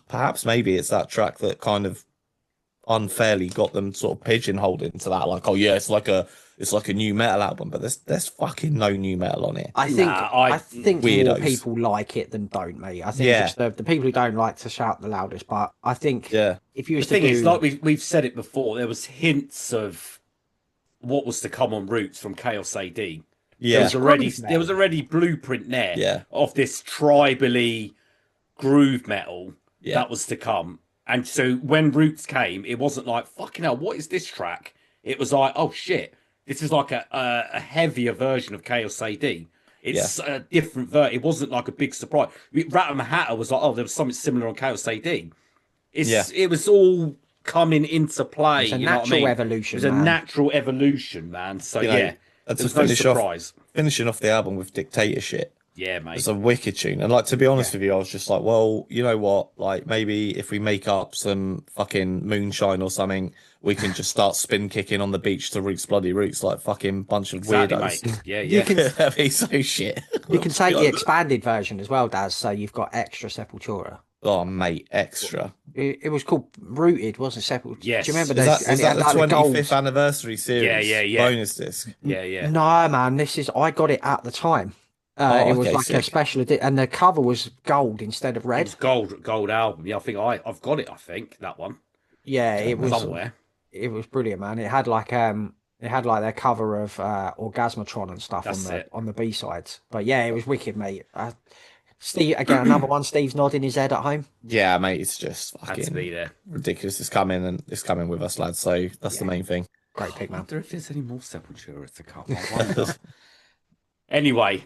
Speaker 2: perhaps maybe it's that track that kind of unfairly got them sort of pigeonholed into that. Like, oh yeah, it's like a new metal album, but there's fucking no new metal on it.
Speaker 1: I think
Speaker 3: I
Speaker 1: I think more
Speaker 2: weirdos.
Speaker 1: people like it than don't, mate. I think
Speaker 2: Yeah.
Speaker 1: just the people who don't like to shout the loudest. But I think
Speaker 2: Yeah,
Speaker 1: if you
Speaker 3: The
Speaker 1: was to
Speaker 3: thing
Speaker 1: do,
Speaker 3: is, like we've said it before, there was hints of what was to come on Roots from Chaos AD. There
Speaker 2: yeah,
Speaker 3: was already
Speaker 1: Groove
Speaker 3: there was already blueprint there
Speaker 2: Yeah.
Speaker 3: of this tribally groove metal
Speaker 2: Yeah.
Speaker 3: that was to come. And so when Roots came, it wasn't like fucking hell, what is this track? It was like, oh shit, this is like a heavier version of Chaos AD. It's a different version. It wasn't like a big surprise. Ratamahata was like, oh, there was something similar on Chaos AD. It was all coming into play.
Speaker 1: it's a
Speaker 3: you know what I
Speaker 1: natural
Speaker 3: mean?
Speaker 1: evolution.
Speaker 3: It was a
Speaker 1: man.
Speaker 3: natural evolution, man. So
Speaker 2: You know,
Speaker 3: yeah,
Speaker 2: and to
Speaker 3: there was no
Speaker 2: finish off-
Speaker 3: surprise.
Speaker 2: finishing off the album with Dictatorship.
Speaker 3: Yeah, mate.
Speaker 2: It's a wicked tune. And like, to be honest with you, I was just like, well, you know what? Like, maybe if we make up some fucking moonshine or something, we can just start spin kicking on the beach to Roots, Bloody Roots, like fucking bunch of
Speaker 3: Exactly,
Speaker 2: weirdos.
Speaker 3: mate. Yeah,
Speaker 1: You
Speaker 3: yeah.
Speaker 1: can
Speaker 2: That'd be so shit.
Speaker 1: you can take the expanded version as well, Daz. So you've got extra Sepultura.
Speaker 2: Oh, mate, extra.
Speaker 1: It was called Rooted, wasn't it? Sepultura.
Speaker 3: Yes.
Speaker 1: Do you remember
Speaker 2: Is
Speaker 1: those?
Speaker 2: that, is
Speaker 1: it
Speaker 2: that
Speaker 1: had,
Speaker 2: the
Speaker 1: like,
Speaker 2: 25th
Speaker 1: gold.
Speaker 2: anniversary series?
Speaker 3: Yeah.
Speaker 2: Bonus disc.
Speaker 3: Yeah, yeah.
Speaker 1: No, man, I got it at the time. It was
Speaker 2: okay,
Speaker 1: like a
Speaker 2: sick.
Speaker 1: special edition, and the cover was gold instead of
Speaker 3: It
Speaker 1: red.
Speaker 3: was gold album. Yeah, I think I've got it. I think that one
Speaker 1: Yeah, it was
Speaker 3: somewhere.
Speaker 1: it was brilliant, man. It had like their cover of Orgasmatron and stuff
Speaker 3: That's it.
Speaker 1: on the B sides. But yeah, it was wicked, mate. Steve again, another one. Steve's nodding his head at home.
Speaker 2: Yeah, mate, it's just
Speaker 3: Had to
Speaker 2: fucking
Speaker 3: be there.
Speaker 2: ridiculous. It's coming, and it's coming with us, lads. So that's the main thing.
Speaker 1: Great pick,
Speaker 3: I
Speaker 1: man.
Speaker 3: wonder if there's any more Sepultura to come. I wonder. Anyway,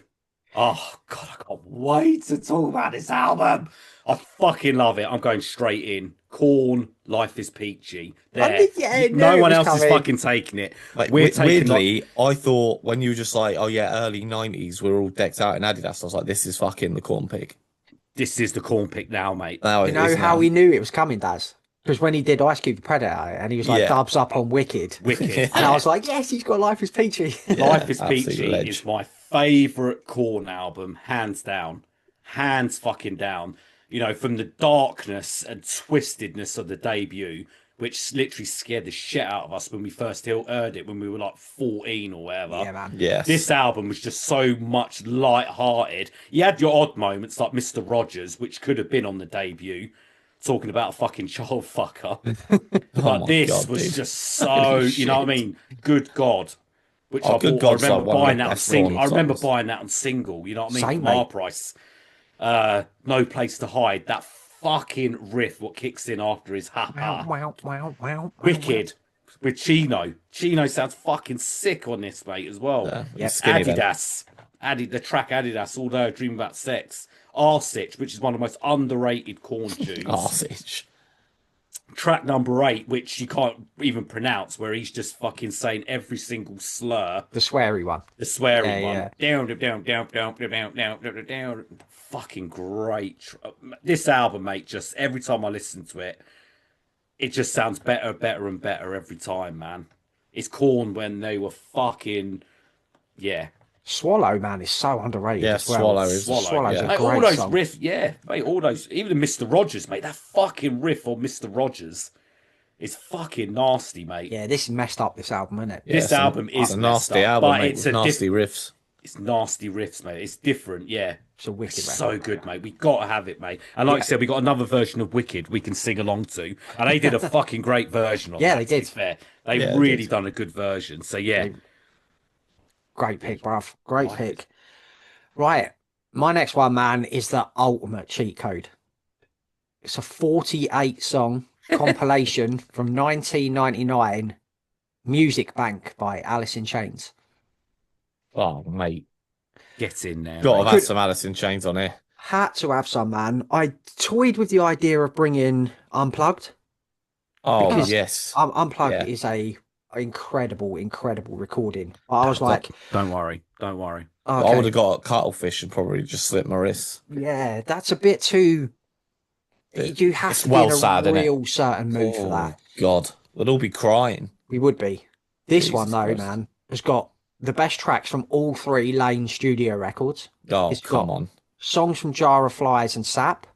Speaker 3: oh god, I can't wait to talk about this album. I fucking love it. I'm going straight in. Corn, Life is Peachy. There.
Speaker 1: Yeah,
Speaker 3: No
Speaker 1: it
Speaker 3: one
Speaker 1: was
Speaker 3: else is
Speaker 1: coming.
Speaker 3: fucking taking it.
Speaker 2: Like,
Speaker 3: We're taking
Speaker 2: weirdly, I thought when you were just like, oh yeah, early 90s, we're all decked out in Adidas. I was like, this is fucking the corn pick.
Speaker 3: This is the corn pick now, mate.
Speaker 2: Now
Speaker 1: You
Speaker 2: it
Speaker 1: know
Speaker 2: is
Speaker 1: how
Speaker 2: now.
Speaker 1: he knew it was coming, Daz? Because when he did Ice Cube Predator, and he was like
Speaker 2: Yeah.
Speaker 1: dubs up on Wicked,
Speaker 3: Wicked.
Speaker 1: and I was like, yes, he's got Life is Peachy.
Speaker 3: Life is
Speaker 2: absolute
Speaker 3: Peachy
Speaker 2: ledge.
Speaker 3: is my favourite Korn album, hands down. Hands fucking down. You know, from the darkness and twistedness of the debut, which literally scared the shit out of us when we first heard it when we were like 14 or whatever.
Speaker 1: Yeah, man.
Speaker 2: Yes.
Speaker 3: This album was just so much light-hearted. You had your odd moments like Mr. Rogers, which could have been on the debut, talking about a fucking child fucker. But
Speaker 2: my
Speaker 3: this
Speaker 2: God,
Speaker 3: was
Speaker 2: dude.
Speaker 3: just so, you know what I mean? Good God. Which
Speaker 2: Oh,
Speaker 3: I
Speaker 2: Good
Speaker 3: bought. I
Speaker 2: God's like
Speaker 3: remember
Speaker 2: one of
Speaker 3: buying
Speaker 2: the
Speaker 3: that on
Speaker 2: best
Speaker 3: single.
Speaker 2: Korn
Speaker 3: I remember
Speaker 2: songs.
Speaker 3: buying that on single, you know what I mean?
Speaker 1: Same,
Speaker 3: From our
Speaker 1: mate.
Speaker 3: price. No Place to Hide. That fucking riff, what kicks in after his ha ha.
Speaker 1: Wow.
Speaker 3: Wicked. With Chino. Chino sounds fucking sick on this, mate, as well.
Speaker 2: Yeah, skinny then.
Speaker 3: Adidas. The track Adidas, Although I Dream About Sex. Arsitch, which is one of the most underrated Korn tunes.
Speaker 2: Arsage.
Speaker 3: Track number 8, which you can't even pronounce, where he's just fucking saying every single slur.
Speaker 1: The sweary one.
Speaker 3: The swearing
Speaker 1: Yeah,
Speaker 3: one. Down. Fucking great. This album, mate, just every time I listen to it, it just sounds better and better every time, man. It's Korn when they were fucking, yeah.
Speaker 1: Swallow, man, is so underrated
Speaker 2: Yeah,
Speaker 1: as well.
Speaker 2: Swallow is-
Speaker 1: Swallow's
Speaker 2: yeah.
Speaker 1: a
Speaker 3: Mate,
Speaker 1: great
Speaker 3: all those
Speaker 1: song.
Speaker 3: riffs, yeah, mate, all those, even Mr. Rogers, mate, that fucking riff on Mr. Rogers is fucking nasty, mate.
Speaker 1: Yeah, this is messed up, this album, isn't it?
Speaker 2: Yeah,
Speaker 3: This
Speaker 2: it's a-
Speaker 3: album is
Speaker 2: it's a
Speaker 3: messed
Speaker 2: nasty
Speaker 3: up,
Speaker 2: album,
Speaker 3: but
Speaker 2: mate,
Speaker 3: it's
Speaker 2: with
Speaker 3: a
Speaker 2: nasty riffs.
Speaker 3: It's nasty riffs, mate. It's different, yeah.
Speaker 1: It's a wicked
Speaker 3: It's
Speaker 1: record.
Speaker 3: so good, mate. We got to have it, mate. And like I said, we got another version of Wicked we can sing along to. And they did a fucking great version of
Speaker 1: Yeah,
Speaker 3: that,
Speaker 1: they
Speaker 3: to be
Speaker 1: did.
Speaker 3: fair. They
Speaker 2: Yeah, they
Speaker 3: really
Speaker 2: did.
Speaker 3: done a good version. So, yeah.
Speaker 1: Great pick, bruv. Great pick. Right. My next one, man, is the ultimate cheat code. It's a 48 song compilation from 1999, Music Bank by Alice in Chains.
Speaker 2: Oh, mate.
Speaker 3: Get in there.
Speaker 2: Got to
Speaker 3: mate.
Speaker 2: have some Alice in Chains on here.
Speaker 1: Had to have some, man. I toyed with the idea of bringing Unplugged.
Speaker 2: Oh,
Speaker 1: Because
Speaker 2: yes.
Speaker 1: Unplugged
Speaker 2: Yeah.
Speaker 1: is a incredible, incredible recording. I was like,
Speaker 3: Don't worry. Don't worry.
Speaker 2: I
Speaker 1: okay,
Speaker 2: would have got a cuttlefish and probably just slit my wrists.
Speaker 1: yeah, that's a bit too. You have
Speaker 2: It's
Speaker 1: to be
Speaker 2: well
Speaker 1: in a
Speaker 2: sad, innit?
Speaker 1: real certain mood for that.
Speaker 2: God. We'd all be crying.
Speaker 1: We would be. This
Speaker 2: Jesus
Speaker 1: one, though,
Speaker 2: Christ.
Speaker 1: man, has got the best tracks from all three Lane studio records.
Speaker 2: Oh,
Speaker 1: It's
Speaker 2: come
Speaker 1: got
Speaker 2: on.
Speaker 1: songs from Jar of Flies and Sap.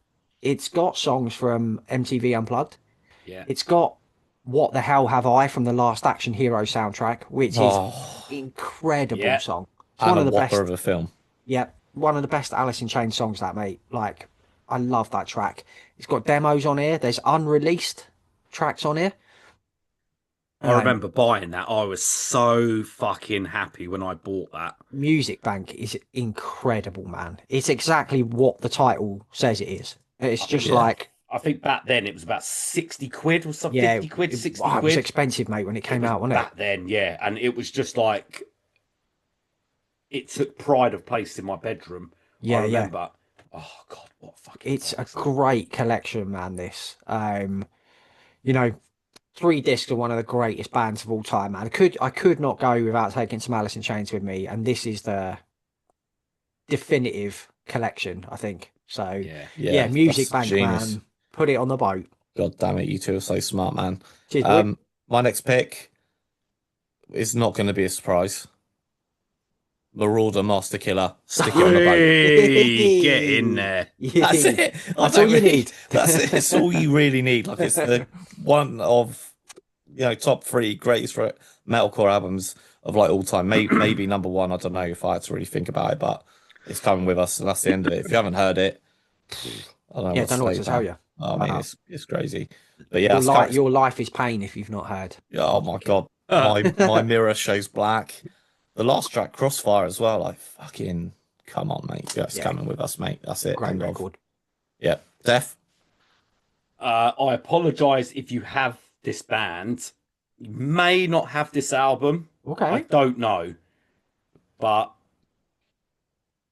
Speaker 1: It's got songs from MTV Unplugged.
Speaker 3: Yeah.
Speaker 1: It's got What the Hell Have I from the Last Action Hero soundtrack, which is
Speaker 2: Oh,
Speaker 1: incredible
Speaker 3: Yeah.
Speaker 1: song. It's
Speaker 2: and
Speaker 1: one
Speaker 2: a
Speaker 1: of the
Speaker 2: whopper
Speaker 1: best.
Speaker 2: of a film.
Speaker 1: Yeah, one of the best Alice in Chains songs, that, mate. Like, I love that track. It's got demos on here. There's unreleased tracks on here.
Speaker 3: I remember buying that. I was so fucking happy when I bought that.
Speaker 1: Music Bank is incredible, man. It's exactly what the title says it is. It's just
Speaker 2: Yeah.
Speaker 1: like,
Speaker 3: I think back then it was about 60 quid or something,
Speaker 1: yeah,
Speaker 3: 50 quid, 60
Speaker 1: it was
Speaker 3: quid.
Speaker 1: expensive, mate, when it came
Speaker 3: was
Speaker 1: out, wasn't it?
Speaker 3: back then, yeah. And it was just like, it took pride of place in my bedroom.
Speaker 1: Yeah,
Speaker 3: I
Speaker 1: yeah.
Speaker 3: remember. Oh, God, what a fucking.
Speaker 1: It's a
Speaker 3: box.
Speaker 1: great collection, man, this. You know, 3 discs are one of the greatest bands of all time, man. I could not go without taking some Alice in Chains with me, and this is the definitive collection, I think. So
Speaker 3: Yeah.
Speaker 1: yeah, Music
Speaker 2: that's
Speaker 1: Bank,
Speaker 2: genius.
Speaker 1: man. Put it on the boat.
Speaker 2: God damn it, you two are so smart, man.
Speaker 1: Cheers, boy.
Speaker 2: My next pick is not going to be a surprise. Marauder Master Killer, stick it on the boat.
Speaker 3: Hey, get in there.
Speaker 2: That's it.
Speaker 1: That's all you need.
Speaker 2: That's it. It's all you really need. Like, it's the one of, top 3 greatest metalcore albums of like all time. Maybe number 1. I don't know if I had to really think about it, but it's coming with us, and that's the end of it. If you haven't heard it, I don't know.
Speaker 1: Yeah, don't know what to tell you.
Speaker 2: I mean,
Speaker 1: Wow.
Speaker 2: it's crazy. But yeah,
Speaker 1: Your life is pain if you've not heard.
Speaker 2: oh my God, my mirror shows black. The last track, Crossfire, as well. Like, fucking, come on, mate. Yeah, it's coming with us, mate. That's it.
Speaker 1: Great
Speaker 2: End of.
Speaker 1: record.
Speaker 2: Yeah, Def.
Speaker 3: I apologize if you have this band. You may not have this album. I
Speaker 1: Okay.
Speaker 3: don't know. But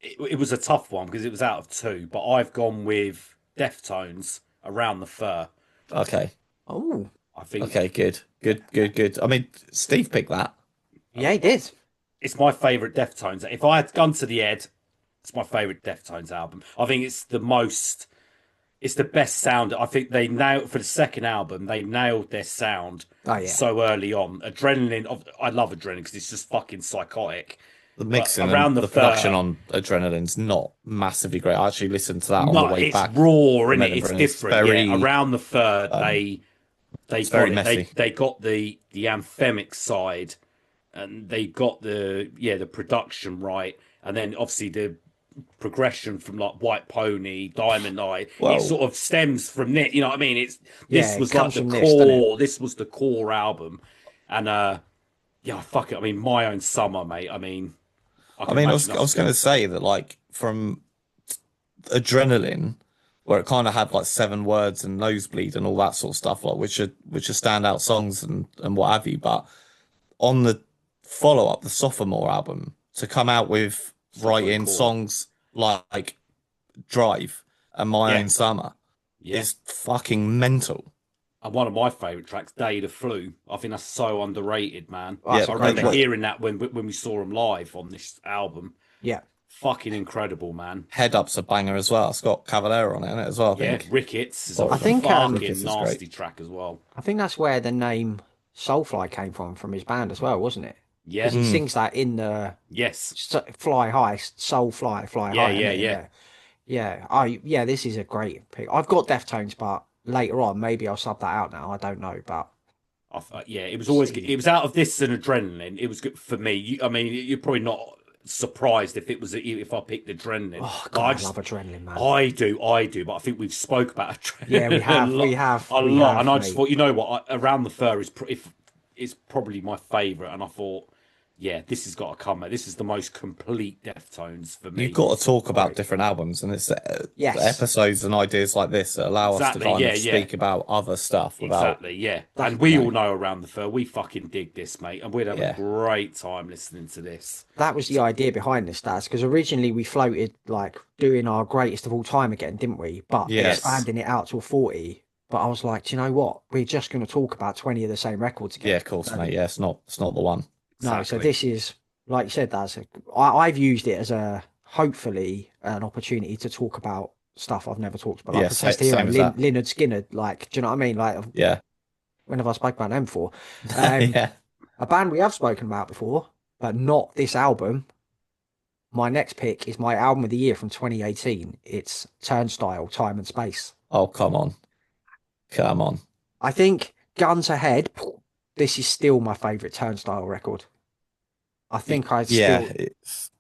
Speaker 3: it was a tough one because it was out of 2. But I've gone with Deftones, Around the Fur.
Speaker 2: Okay.
Speaker 1: Oh,
Speaker 3: I think
Speaker 2: Okay. Good. I mean, Steve picked that.
Speaker 1: yeah, he did.
Speaker 3: it's my favourite Deftones. If I had gone to the Ed, it's my favourite Deftones album. I think it's the best sound. I think they nailed, for the second album, they nailed their sound
Speaker 1: Oh, yeah.
Speaker 3: so early on. Adrenaline, I love Adrenaline because it's just fucking psychotic.
Speaker 2: The mixing
Speaker 3: around
Speaker 2: and
Speaker 3: the
Speaker 2: the production
Speaker 3: Fur-
Speaker 2: on Adrenaline's not massively great. I actually listened to that on
Speaker 3: No,
Speaker 2: the way
Speaker 3: it's
Speaker 2: back.
Speaker 3: raw,
Speaker 2: from
Speaker 3: isn't it? It's
Speaker 2: Edinburgh, and it's
Speaker 3: different.
Speaker 2: very,
Speaker 3: yeah, Around the Fur, they got
Speaker 2: very
Speaker 3: it.
Speaker 2: messy.
Speaker 3: They got the anthemic side, and they got the production right, and then obviously the progression from like White Pony, Diamond Eye.
Speaker 2: Well-
Speaker 3: it sort of stems from it. You know what I mean? This
Speaker 1: Yeah, it
Speaker 3: was like
Speaker 1: comes
Speaker 3: the
Speaker 1: from this, doesn't it?
Speaker 3: core. This was the core album, and fuck it. I mean, My Own Summer, mate. I mean,
Speaker 2: I was going to say that, like, from Adrenaline, where it kind of had like 7 words and Nosebleed and all that sort of stuff, like which are standout songs and what have you. But on the follow up, the sophomore album, to come out with writing
Speaker 3: core.
Speaker 2: songs like Drive and My
Speaker 3: Yeah.
Speaker 2: Own Summer
Speaker 3: yeah.
Speaker 2: is fucking mental.
Speaker 3: And one of my favourite tracks, Day the Flu. I think that's so underrated, man.
Speaker 1: Oh, that's
Speaker 2: Yeah,
Speaker 3: I
Speaker 1: a great
Speaker 3: remember
Speaker 1: track.
Speaker 3: hearing that when we saw them live on this album.
Speaker 1: Yeah.
Speaker 3: Fucking incredible, man.
Speaker 2: Head Up's a banger as well. It's got Cavalera on it, innit, as well, I
Speaker 3: Yeah,
Speaker 2: think.
Speaker 3: Rickets is a
Speaker 2: I
Speaker 1: think,
Speaker 3: fucking
Speaker 2: Rickets is
Speaker 3: nasty
Speaker 2: great.
Speaker 3: track as well.
Speaker 1: I think that's where the name Soulfly came from his band as well, wasn't it?
Speaker 3: Yeah,
Speaker 1: Because he sings that in the
Speaker 3: yes.
Speaker 1: Fly High, Soulfly, Fly
Speaker 3: Yeah,
Speaker 1: High.
Speaker 3: yeah,
Speaker 1: isn't it?
Speaker 3: yeah.
Speaker 1: Yeah. This is a great pick. I've got Deftones, but later on, maybe I'll sub that out now. I don't know, but
Speaker 3: It was always good. It was out of this and Adrenaline. It was good for me. I mean, you're probably not surprised if I picked Adrenaline.
Speaker 1: oh
Speaker 3: But
Speaker 1: god,
Speaker 3: I
Speaker 1: I
Speaker 3: just-
Speaker 1: love Adrenaline, man.
Speaker 3: I do, but I think we've spoke about Adrenaline.
Speaker 1: Yeah, we have,
Speaker 3: a lot,
Speaker 1: we have,
Speaker 3: a
Speaker 1: we
Speaker 3: lot.
Speaker 1: have,
Speaker 3: And I just
Speaker 1: mate.
Speaker 3: thought, you know what, Around the Fur is probably my favourite, and I thought yeah, this has got to come. This is the most complete Deftones for me.
Speaker 2: You've got to talk about
Speaker 1: Right.
Speaker 2: different albums, and it's
Speaker 1: Yes.
Speaker 2: episodes and ideas like this that allow us to
Speaker 3: Exactly,
Speaker 2: kind
Speaker 3: yeah,
Speaker 2: of
Speaker 3: yeah.
Speaker 2: speak about other stuff without.
Speaker 3: Exactly, yeah.
Speaker 1: That-
Speaker 3: And we
Speaker 2: you
Speaker 3: all know around the fur, we fucking dig this, mate, and we'd have
Speaker 2: Yeah.
Speaker 3: a great time listening to this.
Speaker 1: That was the idea behind this, Daz, because originally we floated like doing our greatest of all time again, didn't we? But
Speaker 2: Yes.
Speaker 1: expanding it out to a 40. But I was like, do you know what? We're just going to talk about 20 of the same records again.
Speaker 2: Yeah, of course, mate. Yeah, it's not the one.
Speaker 1: No, so
Speaker 3: Exactly.
Speaker 1: this is, like you said, Daz, I've used it as hopefully an opportunity to talk about stuff I've never talked about. Like
Speaker 2: Yeah,
Speaker 1: Protest
Speaker 2: same
Speaker 1: Hero,
Speaker 2: as that.
Speaker 1: Lynyrd Skynyrd, like, do you know what I mean? Like,
Speaker 2: Yeah.
Speaker 1: when have I spoken about them before?
Speaker 2: Yeah.
Speaker 1: A band we have spoken about before, but not this album. My next pick is my album of the year from 2018. It's Turnstile, Time and Space.
Speaker 2: Oh, come on. Come on.
Speaker 1: I think guns ahead, this is still my favourite Turnstile record. I think I still...
Speaker 2: Yeah, it's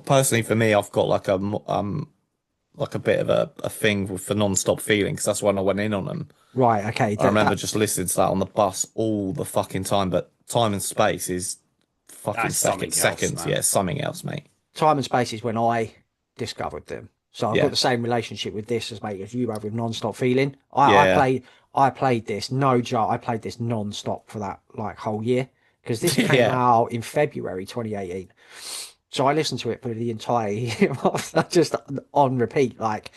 Speaker 2: personally for me, I've got like a bit of a thing for non-stop feeling, because that's when I went in on them.
Speaker 1: Right, okay.
Speaker 2: I remember just listening to that on the bus all the fucking time, but Time and Space is fucking
Speaker 3: That's something
Speaker 2: seconds.
Speaker 3: else, man.
Speaker 2: Yeah, it's something else, mate.
Speaker 1: Time and Space is when I discovered them. So I've
Speaker 2: Yeah.
Speaker 1: got the same relationship with this as mate as you have with Non-Stop Feeling.
Speaker 2: Yeah.
Speaker 1: I played this, no joke, I played this non-stop for that like whole year, because this came
Speaker 2: Yeah.
Speaker 1: out in February 2018. So I listened to it for the entire year, just on repeat, like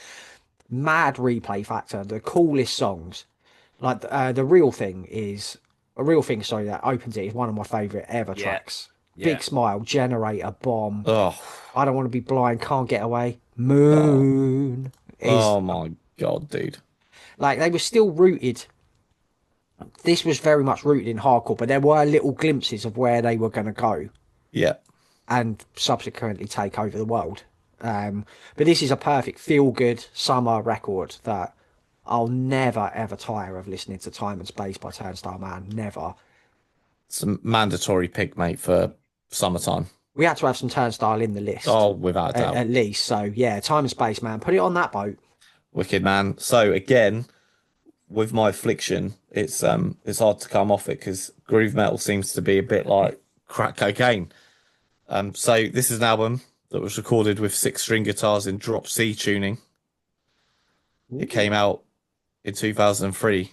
Speaker 1: mad replay factor, the coolest songs. Like the real thing, sorry, that opens it is one of my favourite ever
Speaker 3: Yeah.
Speaker 1: tracks.
Speaker 3: Yeah.
Speaker 1: Big Smile, Generator, Bomb,
Speaker 2: Oh,
Speaker 1: I Don't Want to Be Blind, Can't Get Away, Moon. Is
Speaker 2: oh my God, dude.
Speaker 1: like they were still rooted. This was very much rooted in hardcore, but there were little glimpses of where they were going to go
Speaker 2: Yeah.
Speaker 1: and subsequently take over the world. But this is a perfect feel-good summer record that I'll never ever tire of listening to. Time and Space by Turnstile Man. Never.
Speaker 2: It's a mandatory pick, mate, for summertime.
Speaker 1: We had to have some Turnstile in the list,
Speaker 2: Oh, without a doubt.
Speaker 1: at least. So yeah, Time and Space, man. Put it on that boat.
Speaker 2: Wicked, man. So again, with my affliction, it's hard to come off it, because groove metal seems to be a bit like crack cocaine. So this is an album that was recorded with 6-string guitars in drop C tuning. It came out in 2003.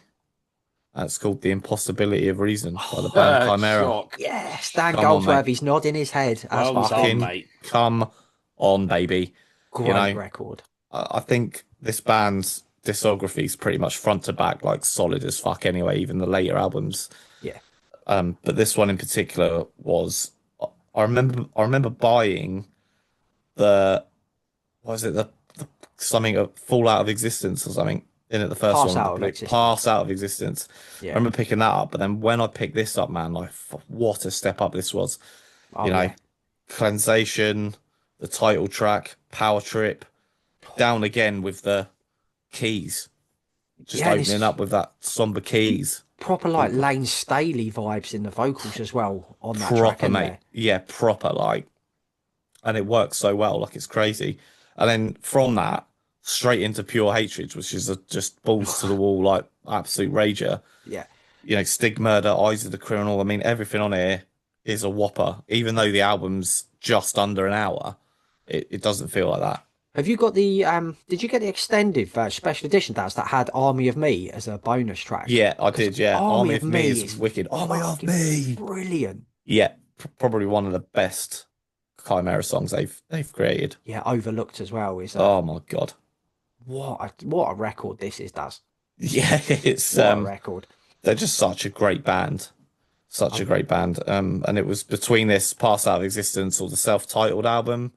Speaker 2: And it's called The Impossibility of Reason by the band Chimera.
Speaker 3: Shock.
Speaker 1: Yes, Dan
Speaker 2: Come on,
Speaker 1: Goldsworthy's nodding his head. As
Speaker 3: Well
Speaker 1: fucking
Speaker 3: done, mate.
Speaker 2: Come on, baby.
Speaker 1: great
Speaker 2: know,
Speaker 1: record.
Speaker 2: I think this band's discography is pretty much front to back, like solid as fuck anyway, even the later albums.
Speaker 1: Yeah.
Speaker 2: But this one in particular was, I remember buying the something of Fall Out of Existence or something in it, the first
Speaker 1: Pass
Speaker 2: one.
Speaker 1: Out of Existence.
Speaker 2: Pass Out of Existence.
Speaker 1: Yeah.
Speaker 2: I remember picking that up, but then when I picked this up, man, like what a step up this was.
Speaker 1: Oh,
Speaker 2: You know,
Speaker 1: yeah.
Speaker 2: Cleansation, the title track, Power Trip, down again with the keys. Just
Speaker 1: Yeah, and
Speaker 2: opening
Speaker 1: it's-
Speaker 2: up with that somber keys.
Speaker 1: Proper like Lane Staley vibes in the vocals as well on that track,
Speaker 2: Proper,
Speaker 1: isn't
Speaker 2: mate.
Speaker 1: there?
Speaker 2: Yeah, proper, like. And it works so well, like it's crazy. And then from that, straight into Pure Hatred, which is just balls to the wall, like absolute rager.
Speaker 1: Yeah.
Speaker 2: You know, Stig Murder, Eyes of the Criminal. I mean, everything on here is a whopper. Even though the album's just under an hour, it doesn't feel like that.
Speaker 1: Have you got the did you get the extended special edition that had Army of Me as a bonus track?
Speaker 2: Yeah, I did. Yeah,
Speaker 1: Army of Me
Speaker 2: is
Speaker 1: is
Speaker 2: wicked. Army of
Speaker 1: fucking
Speaker 2: Me.
Speaker 1: brilliant.
Speaker 2: Yeah, probably one of the best Chimera songs they've created.
Speaker 1: Yeah, overlooked as well. Is
Speaker 2: Oh my God.
Speaker 1: what a record this is, Daz.
Speaker 2: Yeah, it's
Speaker 1: What a record.
Speaker 2: they're just such a great band. Such a great band. And it was between this Pass Out of Existence or the self-titled album.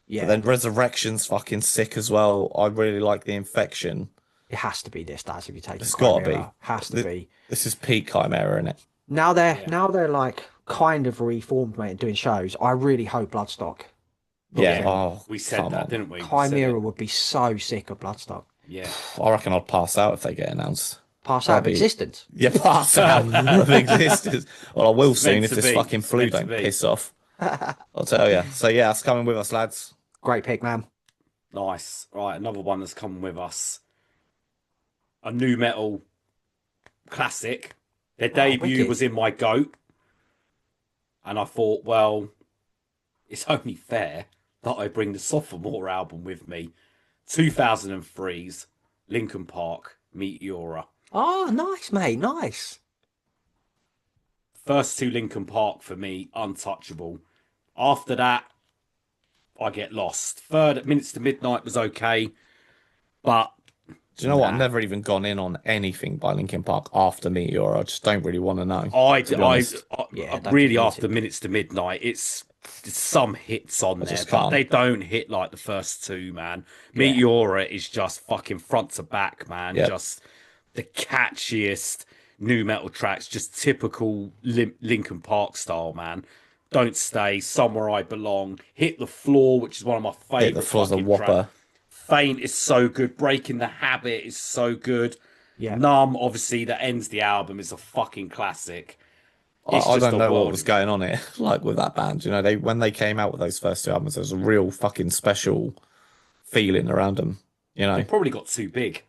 Speaker 1: Yeah,
Speaker 2: But then Resurrection's fucking sick as well. I really like The Infection.
Speaker 1: it has to be this, Daz. If you take
Speaker 2: It's gotta be.
Speaker 1: has to be.
Speaker 2: This is peak Chimera, isn't it?
Speaker 1: Now they're like kind of reformed, mate, and doing shows. I really hope Bloodstock.
Speaker 2: Yeah.
Speaker 1: Okay.
Speaker 2: Oh,
Speaker 3: We said
Speaker 2: come
Speaker 3: that,
Speaker 2: on.
Speaker 3: didn't we? We said
Speaker 1: Chimera
Speaker 3: it.
Speaker 1: would be so sick of Bloodstock.
Speaker 3: Yeah.
Speaker 2: I reckon I'd pass out if they get announced.
Speaker 1: Pass out of
Speaker 2: That'd be-
Speaker 1: existence.
Speaker 2: Yeah, pass out of existence. Well, I will
Speaker 3: It's
Speaker 2: soon
Speaker 3: meant
Speaker 2: if
Speaker 3: to
Speaker 2: this
Speaker 3: be.
Speaker 2: fucking
Speaker 3: It's
Speaker 2: flu
Speaker 3: meant to
Speaker 2: don't
Speaker 3: be.
Speaker 2: piss off. I'll tell you. So yeah, it's coming with us, lads.
Speaker 1: Great pick, man.
Speaker 3: Nice. Right, another one that's come with us. A new metal classic. Their debut
Speaker 1: wicked.
Speaker 3: was in my goat. And I thought, well, it's only fair that I bring the sophomore album with me. 2003's Linkin Park Meteora.
Speaker 1: Oh, nice, mate. Nice.
Speaker 3: First two Linkin Park for me, untouchable. After that, I get lost. Third, Minutes to Midnight was okay, but
Speaker 2: Do you know what? I've
Speaker 3: nah.
Speaker 2: never even gone in on anything by Linkin Park after Meteor. I just don't really want to know.
Speaker 3: to
Speaker 2: be honest.
Speaker 1: Yeah, don't
Speaker 3: really
Speaker 1: think
Speaker 3: after
Speaker 1: it's-
Speaker 3: Minutes to Midnight, it's some hits on there,
Speaker 2: just
Speaker 3: but
Speaker 2: can't.
Speaker 3: they don't hit like the first two, man.
Speaker 1: Yeah.
Speaker 3: Meteora is just fucking front to back, man.
Speaker 2: Yep.
Speaker 3: Just the catchiest new metal tracks, just typical Linkin Park style, man. Don't Stay, Somewhere I Belong, Hit the Floor, which is one of my
Speaker 2: Hit
Speaker 3: favorite.
Speaker 2: the Floor's a
Speaker 3: fucking
Speaker 2: whopper.
Speaker 3: tracks. Faint is so good. Breaking the Habit is so good.
Speaker 1: Yeah.
Speaker 3: Numb, obviously, that ends the album, is a fucking classic.
Speaker 2: I
Speaker 3: It's just
Speaker 2: don't
Speaker 3: a
Speaker 2: know what
Speaker 3: world.
Speaker 2: was going on here, like with that band. You know, when they came out with those first two albums, there was a real fucking special feeling around them. You know,
Speaker 3: They probably got too big.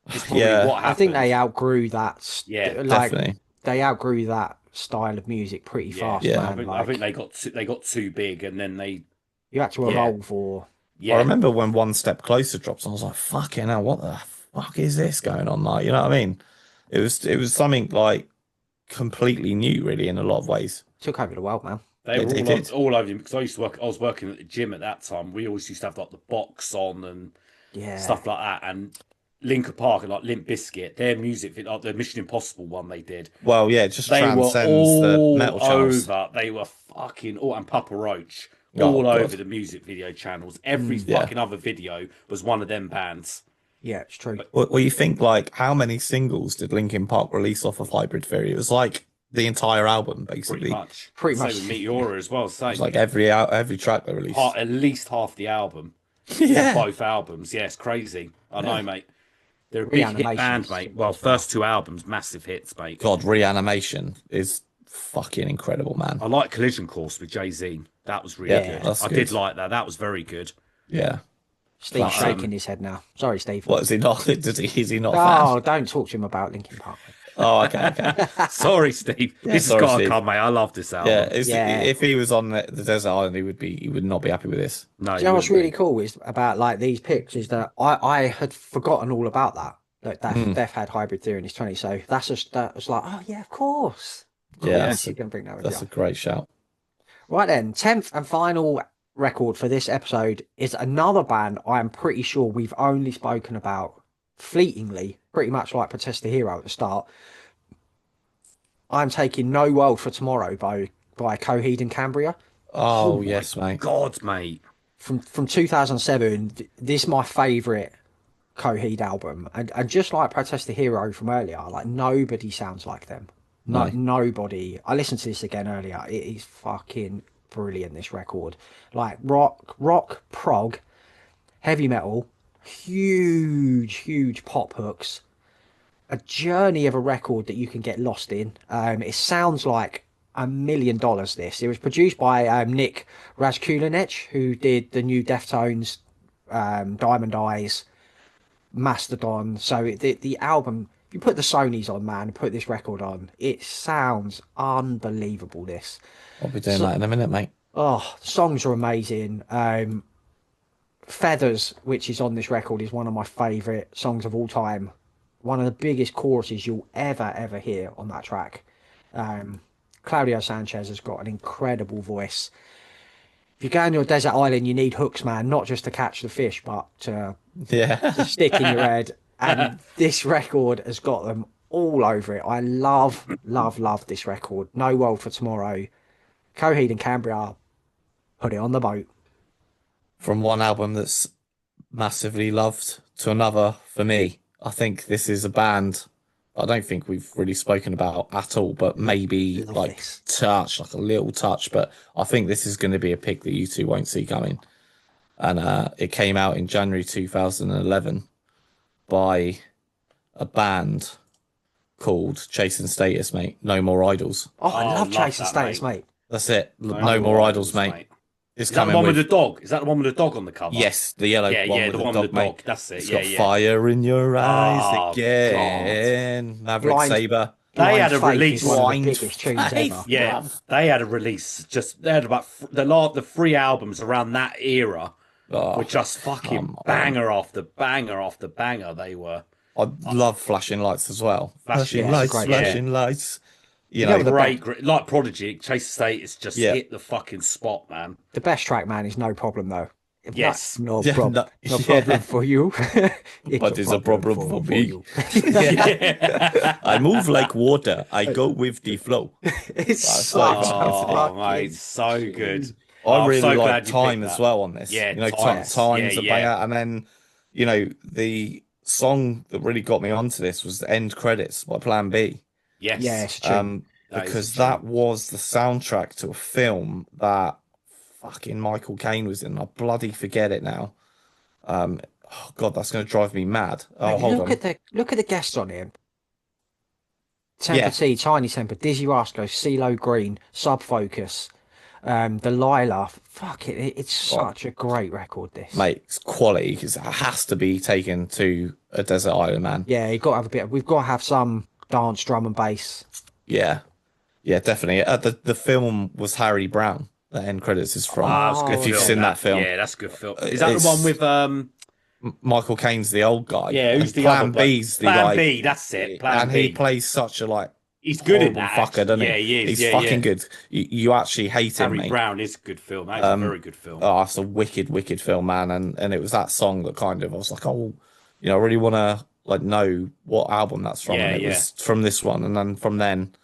Speaker 3: It's probably
Speaker 2: Yeah.
Speaker 3: what happened.
Speaker 1: I think they outgrew that.
Speaker 3: Yeah,
Speaker 1: like
Speaker 2: definitely.
Speaker 1: they outgrew that style of music pretty fast,
Speaker 2: Yeah.
Speaker 1: man.
Speaker 3: I think they got too big, and then they
Speaker 1: you had to
Speaker 3: yeah.
Speaker 1: evolve, or
Speaker 3: yeah.
Speaker 2: I remember when One Step Closer drops, I was like, "Fucking hell, what the fuck is this going on?" Like, you know what I mean? It was something like completely new, really, in a lot of ways.
Speaker 1: took over the world, man.
Speaker 3: They were
Speaker 2: It
Speaker 3: all,
Speaker 2: did.
Speaker 3: all over him because I was working at the gym at that time. We always used to have like the box on and
Speaker 1: Yeah,
Speaker 3: stuff like that. And Linkin Park and like Limp Bizkit, their music, like the Mission Impossible one they did,
Speaker 2: Well, yeah, it just
Speaker 3: they were
Speaker 2: transcends the
Speaker 3: all
Speaker 2: metal channels.
Speaker 3: over. They were fucking and Papa Roach
Speaker 2: Oh,
Speaker 3: all
Speaker 2: God.
Speaker 3: over the music video channels. Every
Speaker 2: yeah.
Speaker 3: fucking other video was one of them bands.
Speaker 1: yeah, it's true.
Speaker 2: Well, you think like how many singles did Linkin Park release off of Hybrid Theory? It was like the entire album,
Speaker 3: Pretty
Speaker 2: basically.
Speaker 3: much.
Speaker 1: Pretty
Speaker 3: Same
Speaker 1: much.
Speaker 3: with Meteora as well. Same.
Speaker 2: It's like every track they released.
Speaker 3: At least half the album.
Speaker 2: Yeah.
Speaker 3: Both albums. Yeah, it's crazy. I know, mate. They're a big hit
Speaker 1: Reanimation
Speaker 3: band,
Speaker 1: is-
Speaker 3: mate. Well, first two albums, massive hits, mate.
Speaker 2: God, Reanimation is fucking incredible, man.
Speaker 3: I like Collision Course with Jay-Z. That was really
Speaker 2: Yeah,
Speaker 3: good.
Speaker 2: that's
Speaker 3: I
Speaker 2: good.
Speaker 3: did like that. That was very good.
Speaker 2: Yeah.
Speaker 1: Steve's shaking his head now. Sorry, Steve.
Speaker 2: What is he not? Is he not a fan?
Speaker 1: Oh, don't talk to him about Linkin Park. mate.
Speaker 2: Oh, okay.
Speaker 3: Sorry, Steve. This has
Speaker 2: sorry,
Speaker 3: got to
Speaker 2: Steve.
Speaker 3: come, mate. I love this album.
Speaker 2: Yeah,
Speaker 1: Yeah.
Speaker 2: if he was on the desert island, he would not be happy with this.
Speaker 3: No,
Speaker 1: Do you know what's really
Speaker 3: wouldn't
Speaker 1: cool is about like these picks is that I had forgotten all about that. Like Def had Hybrid Theory in his 20s, so that was like, oh yeah, of course.
Speaker 2: Yeah,
Speaker 1: Yes, you can bring that with
Speaker 2: That's
Speaker 1: you.
Speaker 2: a great shout.
Speaker 1: Right then, 10th and final record for this episode is another band I am pretty sure we've only spoken about fleetingly, pretty much like Protest the Hero at the start. I'm taking No World for Tomorrow by Coheed and Cambria.
Speaker 2: Oh,
Speaker 3: my
Speaker 2: yes, mate.
Speaker 3: God, mate.
Speaker 1: From 2007, this is my favourite Coheed album. And just like Protest the Hero from earlier, like nobody sounds like them.
Speaker 2: No.
Speaker 1: Nobody. I listened to this again earlier. It is fucking brilliant, this record. Like rock, prog, heavy metal, huge pop hooks. A journey of a record that you can get lost in. It sounds like $1 million. This. It was produced by Nick Raskulinecz, who did the new Deftones, Diamond Eyes, Mastodon. So the album, if you put the Sonys on, man, put this record on, it sounds unbelievable. This.
Speaker 2: I'll be doing that in a minute, mate.
Speaker 1: Oh, the songs are amazing. Feathers, which is on this record, is one of my favourite songs of all time. One of the biggest choruses you'll ever hear on that track. Claudio Sanchez has got an incredible voice. If you go on your desert island, you need hooks, man, not just to catch the fish, but to
Speaker 2: Yeah.
Speaker 1: stick in your head. And this record has got them all over it. I love this record. No World for Tomorrow. Coheed and Cambria, put it on the boat.
Speaker 2: From one album that's massively loved to another, for me, I think this is a band I don't think we've really spoken about at all, but maybe
Speaker 1: Love
Speaker 2: like
Speaker 1: this.
Speaker 2: like a little touch. But I think this is going to be a pick that you two won't see coming. And it came out in January 2011 by a band called Chasing Status, mate. No More Idols.
Speaker 1: Oh, I
Speaker 3: Oh,
Speaker 1: love
Speaker 3: love
Speaker 1: Chasing
Speaker 3: that,
Speaker 1: Status,
Speaker 3: mate.
Speaker 1: mate.
Speaker 2: That's it. No More Idols, mate. It's
Speaker 3: Is that the
Speaker 2: coming
Speaker 3: one with
Speaker 2: with
Speaker 3: the dog? Is that the one with the dog on the cover?
Speaker 2: yes, the yellow
Speaker 3: Yeah,
Speaker 2: one
Speaker 3: yeah,
Speaker 2: with
Speaker 3: the
Speaker 2: the
Speaker 3: one
Speaker 2: dog,
Speaker 3: with the
Speaker 2: mate.
Speaker 3: dog. That's it.
Speaker 2: It's
Speaker 3: Yeah,
Speaker 2: got
Speaker 3: yeah.
Speaker 2: fire in your eyes
Speaker 3: Oh,
Speaker 2: again. Maverick
Speaker 1: Blind-
Speaker 2: Saber.
Speaker 3: They had
Speaker 1: Blind
Speaker 3: a
Speaker 1: Faith
Speaker 3: release.
Speaker 1: is one of the
Speaker 2: Blind
Speaker 1: biggest tunes
Speaker 2: Faith.
Speaker 1: ever.
Speaker 3: Yeah, they had a release. Just they had about the three albums around that era
Speaker 2: Oh,
Speaker 3: were just fucking
Speaker 2: come on.
Speaker 3: banger after banger after banger. They were
Speaker 2: I love Flashing Lights as well.
Speaker 3: Flashing
Speaker 1: Lights,
Speaker 2: Flashing lights. You
Speaker 1: know
Speaker 2: know,
Speaker 1: the
Speaker 3: great, like Prodigy. Chase the State is just
Speaker 2: Yeah.
Speaker 3: hit the fucking spot, man.
Speaker 1: The best track, man, is No Problem though.
Speaker 3: Yes.
Speaker 1: No
Speaker 2: Yeah,
Speaker 1: problem.
Speaker 2: no-
Speaker 1: No problem
Speaker 2: yeah.
Speaker 1: for you.
Speaker 2: But it's a problem for me.
Speaker 1: you.
Speaker 2: I move like water. I go with the flow.
Speaker 1: It's
Speaker 2: That's
Speaker 1: such
Speaker 2: like-
Speaker 1: a
Speaker 3: Oh,
Speaker 1: fucking-
Speaker 3: mate, so good.
Speaker 2: I
Speaker 3: I'm
Speaker 2: really
Speaker 3: so
Speaker 2: like
Speaker 3: glad you
Speaker 2: Time
Speaker 3: picked
Speaker 2: as
Speaker 3: that.
Speaker 2: well on this.
Speaker 3: Yeah,
Speaker 2: you know,
Speaker 3: Times.
Speaker 2: Time's
Speaker 3: Yeah,
Speaker 2: a
Speaker 3: yeah.
Speaker 2: banger. And then, you know, the song that really got me onto this was the End Credits by Plan B.
Speaker 3: Yes.
Speaker 1: Yeah, it's true.
Speaker 3: That is
Speaker 2: Because
Speaker 3: true.
Speaker 2: that was the soundtrack to a film that fucking Michael Caine was in. I bloody forget it now. Oh God, that's going to drive me mad. Oh,
Speaker 1: Mate,
Speaker 2: hold
Speaker 1: look
Speaker 2: on.
Speaker 1: at the guests on here. Temper
Speaker 2: Yeah.
Speaker 1: T, Tiny Temper, Dizzy Rascal, CeeLo Green, Sub Focus, Delilah. Fuck it, it's such a great record. This,
Speaker 2: Mate, it's quality because it has to be taken to a desert island, man.
Speaker 1: yeah, you got to have a bit. We've got to have some dance, drum and bass.
Speaker 2: Yeah, definitely. The film was Harry Brown. The end credits is from.
Speaker 3: Ah, that's a good
Speaker 2: if you've
Speaker 3: film,
Speaker 2: seen that film,
Speaker 3: Yeah, that's a good film. Is that the
Speaker 2: It's-
Speaker 3: one with
Speaker 2: Michael Caine's the old guy.
Speaker 3: Yeah, who's
Speaker 2: and
Speaker 3: the
Speaker 2: Plan
Speaker 3: other one?
Speaker 2: B's the
Speaker 3: Plan
Speaker 2: like,
Speaker 3: B, that's it. Plan
Speaker 2: and
Speaker 3: B.
Speaker 2: he plays such a like
Speaker 3: He's good in
Speaker 2: horrible
Speaker 3: that.
Speaker 2: fucker, doesn't he?
Speaker 3: Yeah, he is.
Speaker 2: He's
Speaker 3: yeah,
Speaker 2: fucking
Speaker 3: yeah.
Speaker 2: good. You actually hate him,
Speaker 3: Harry
Speaker 2: mate.
Speaker 3: Brown is a good film. That's a very good film.
Speaker 2: Oh, it's a wicked film, man. And it was that song that kind of I was like, oh, you know, I really want to like know what album that's from.
Speaker 3: Yeah,
Speaker 2: and it
Speaker 3: yeah.
Speaker 2: was from this one, and then from then,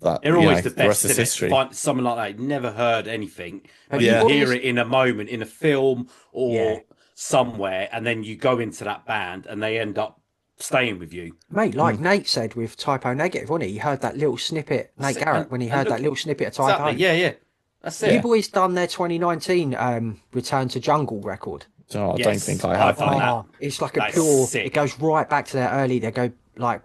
Speaker 2: that
Speaker 3: They're
Speaker 2: you
Speaker 3: always
Speaker 2: know,
Speaker 3: the
Speaker 2: the
Speaker 3: best.
Speaker 2: rest is
Speaker 3: Isn't it?
Speaker 2: history.
Speaker 3: Find someone like that, never heard anything, but
Speaker 2: Yeah.
Speaker 3: you hear it in a moment in a film or
Speaker 1: Yeah.
Speaker 3: somewhere, and then you go into that band, and they end up staying with you.
Speaker 1: Mate,
Speaker 2: Hmm.
Speaker 1: like Nate said with Typo Negative, wasn't he? He heard that little snippet, Nate Garrett,
Speaker 3: And-
Speaker 1: when he
Speaker 3: and
Speaker 1: heard
Speaker 3: look-
Speaker 1: that little snippet of Typo.
Speaker 3: Exactly. Yeah. That's it.
Speaker 1: You boys done their 2019 Return to Jungle record.
Speaker 2: Do you know what? I
Speaker 3: Yes,
Speaker 2: don't think I
Speaker 3: I've
Speaker 2: have.
Speaker 3: done
Speaker 2: mate.
Speaker 3: that.
Speaker 1: Oh, it's like a
Speaker 3: That's
Speaker 1: pure.
Speaker 3: sick.
Speaker 1: It goes right back to their early. They go like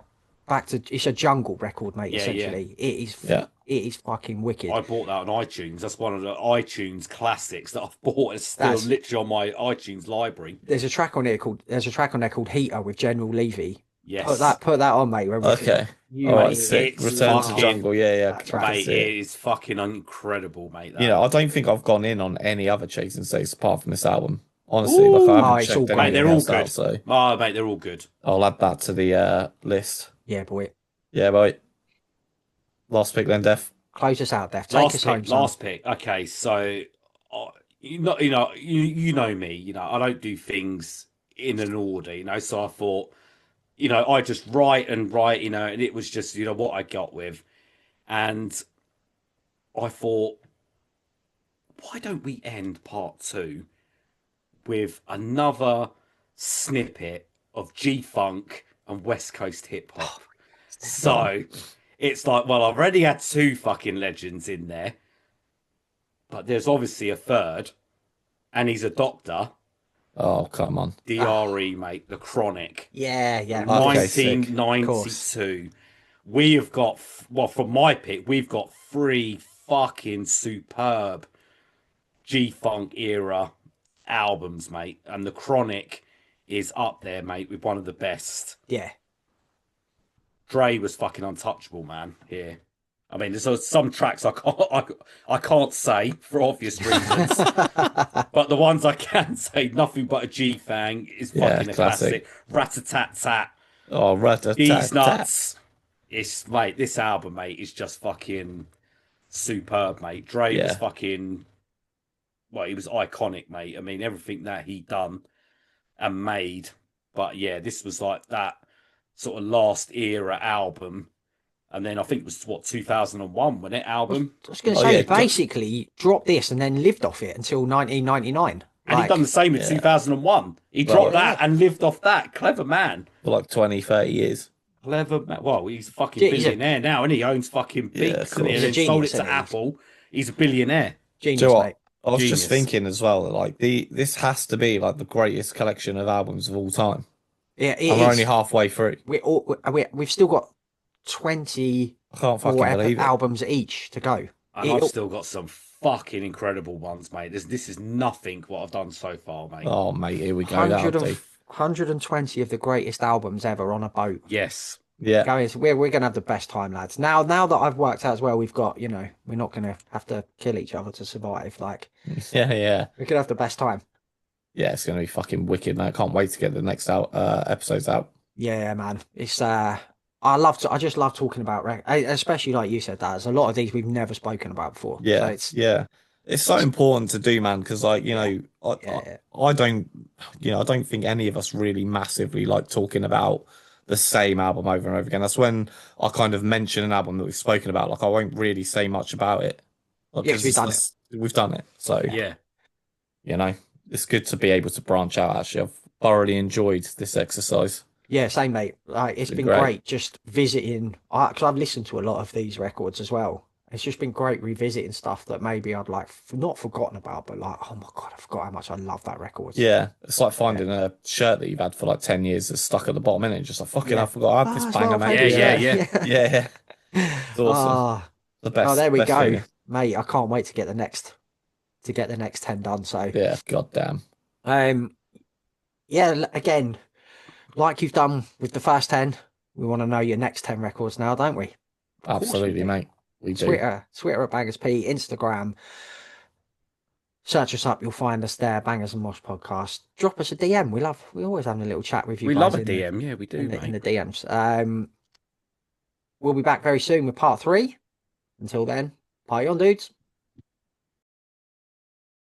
Speaker 1: back to. It's a jungle record, mate.
Speaker 3: Yeah,
Speaker 1: essentially, it is.
Speaker 2: Yeah.
Speaker 1: It is fucking wicked.
Speaker 3: I bought that on iTunes. That's one of the iTunes classics that I've bought. It's still
Speaker 1: That's-
Speaker 3: literally on my iTunes library.
Speaker 1: There's a track on there called Heater with General Levy.
Speaker 3: Yes.
Speaker 1: Put that on, mate.
Speaker 2: Okay.
Speaker 1: You
Speaker 2: All right.
Speaker 1: mate,
Speaker 2: Sick.
Speaker 3: it's
Speaker 2: Return to
Speaker 3: fucking-
Speaker 2: Jungle. Yeah.
Speaker 1: That's
Speaker 2: I
Speaker 1: right.
Speaker 2: can
Speaker 3: Mate,
Speaker 2: see
Speaker 3: it
Speaker 2: it.
Speaker 3: is fucking incredible, mate. That.
Speaker 2: You know, I don't think I've gone in on any other Chasing States apart from this album. Honestly, like I
Speaker 1: Ooh.
Speaker 2: haven't
Speaker 1: Oh, it's
Speaker 2: checked
Speaker 1: all great.
Speaker 3: Mate,
Speaker 2: anything
Speaker 3: they're all
Speaker 2: else
Speaker 3: good.
Speaker 2: out, so
Speaker 3: Oh, mate, they're all good.
Speaker 2: I'll add that to the list.
Speaker 1: Yeah, boy.
Speaker 2: Yeah, boy. Last pick then, Def.
Speaker 1: Close us out, Def. Take us home. son.
Speaker 3: Last pick. Okay, so you know me. You know, I don't do things in an order. You know, so I thought, you know, I just write. You know, and it was just what I got with, and I thought, why don't we end part 2 with another snippet of G Funk and West Coast hip hop? So it's like, well, I've already had 2 fucking legends in there, but there's obviously a third, and he's a doctor.
Speaker 2: Oh, come on.
Speaker 3: DRE, mate, the Chronic.
Speaker 1: Yeah, yeah.
Speaker 2: Okay, sick.
Speaker 3: 1992. We have got, well, from my pick, we've got 3 fucking superb G-Funk era albums, mate. And the Chronic is up there, mate, with one of the best.
Speaker 1: Yeah.
Speaker 3: Dre was fucking untouchable, man, here. I mean, there's some tracks I can't say for obvious reasons, but the ones I can say, Nothing But a G-Fang is
Speaker 2: Yeah,
Speaker 3: fucking a
Speaker 2: classic.
Speaker 3: classic. Rat-a-tat-tat.
Speaker 2: Oh,
Speaker 3: These
Speaker 2: rat-a-tat-tat.
Speaker 3: nuts. It's, mate, this album, mate, is just fucking superb, mate. Dre was
Speaker 2: Yeah.
Speaker 3: fucking, well, he was iconic, mate. I mean, everything that he done and made. But yeah, this was like that sort of last era album. And then I think it was, 2001, wasn't it, album?
Speaker 1: I was going to
Speaker 2: Oh,
Speaker 1: say,
Speaker 2: yeah,
Speaker 1: basically, dropped this and then lived off it until 1999.
Speaker 3: And he done the same in
Speaker 2: yeah.
Speaker 3: 2001. He
Speaker 2: Well,
Speaker 3: dropped that and lived off that. Clever man.
Speaker 2: For like 20, 30 years.
Speaker 3: Clever man. Well, he's a fucking
Speaker 1: Yeah, he's a-
Speaker 3: billionaire now, and he owns fucking
Speaker 2: Yeah,
Speaker 3: Beats,
Speaker 2: of
Speaker 3: and
Speaker 2: course.
Speaker 1: He's a
Speaker 3: then sold it
Speaker 1: genius,
Speaker 3: to
Speaker 1: isn't he?
Speaker 3: Apple. He's a billionaire.
Speaker 1: Genius,
Speaker 2: Do you know what?
Speaker 1: mate.
Speaker 2: I was
Speaker 3: Genius.
Speaker 2: just thinking as well, like this has to be like the greatest collection of albums of all time.
Speaker 1: Yeah, it
Speaker 2: I'm
Speaker 1: is.
Speaker 2: only halfway through.
Speaker 1: We've still got 20
Speaker 2: I can't fucking
Speaker 1: more
Speaker 2: believe it.
Speaker 1: albums each to go.
Speaker 3: And I've still got some fucking incredible ones, mate. This is nothing what I've done so far, mate.
Speaker 2: Oh, mate, here we go. That'll
Speaker 1: 100
Speaker 2: do.
Speaker 1: and, 120 of the greatest albums ever on a boat.
Speaker 3: Yes.
Speaker 2: Yeah.
Speaker 1: Guys, we're gonna have the best time, lads. Now that I've worked out as well, we've got, we're not gonna have to kill each other to survive. Like,
Speaker 2: Yeah, yeah.
Speaker 1: we're gonna have the best time.
Speaker 2: Yeah, it's gonna be fucking wicked, man. I can't wait to get the next episodes out.
Speaker 1: Yeah, man. It's I just love talking about especially like you said, that there's a lot of these we've never spoken about before. So
Speaker 2: Yeah,
Speaker 1: it's
Speaker 2: yeah. It's so important to do, man, because like,
Speaker 1: yeah.
Speaker 2: I don't I don't think any of us really massively like talking about the same album over and over again. That's when I kind of mention an album that we've spoken about. Like I won't really say much about it. Like,
Speaker 1: Yeah, 'cause we've done it.
Speaker 2: We've done it. So
Speaker 3: Yeah.
Speaker 2: it's good to be able to branch out. Actually, I've thoroughly enjoyed this exercise.
Speaker 1: Yeah, same, mate. Like, it's been
Speaker 2: Great.
Speaker 1: great just visiting, because I've listened to a lot of these records as well. It's just been great revisiting stuff that maybe I'd like not forgotten about, but like, oh my God, I forgot how much I love that record.
Speaker 2: Yeah, it's like finding a shirt that you've had for like 10 years that's stuck at the bottom, and just like fucking,
Speaker 1: Yeah.
Speaker 2: I forgot I had
Speaker 1: It's
Speaker 2: this
Speaker 1: one
Speaker 2: banger,
Speaker 1: of my
Speaker 2: mate.
Speaker 1: favourite
Speaker 3: Yeah,
Speaker 1: shirts.
Speaker 2: Yeah. It's awesome. The best.
Speaker 1: Oh, there we
Speaker 2: best
Speaker 1: go,
Speaker 2: feeling.
Speaker 1: mate. I can't wait to get the next 10 done. So
Speaker 2: Yeah, goddamn.
Speaker 1: yeah, again, like you've done with the first 10, we want to know your next 10 records now, don't we? Of course we
Speaker 2: Absolutely,
Speaker 1: do.
Speaker 2: mate. We do.
Speaker 1: Twitter at Bangers P, Instagram. Search us up, you'll find us there. Bangers and Mosh Podcast. Drop us a DM. We always having a little chat with you.
Speaker 3: We
Speaker 1: guys
Speaker 3: love a
Speaker 1: in the-
Speaker 3: DM. Yeah, we do,
Speaker 1: in
Speaker 3: mate.
Speaker 1: the DMs. We'll be back very soon with part 3. Until then, party on, dudes.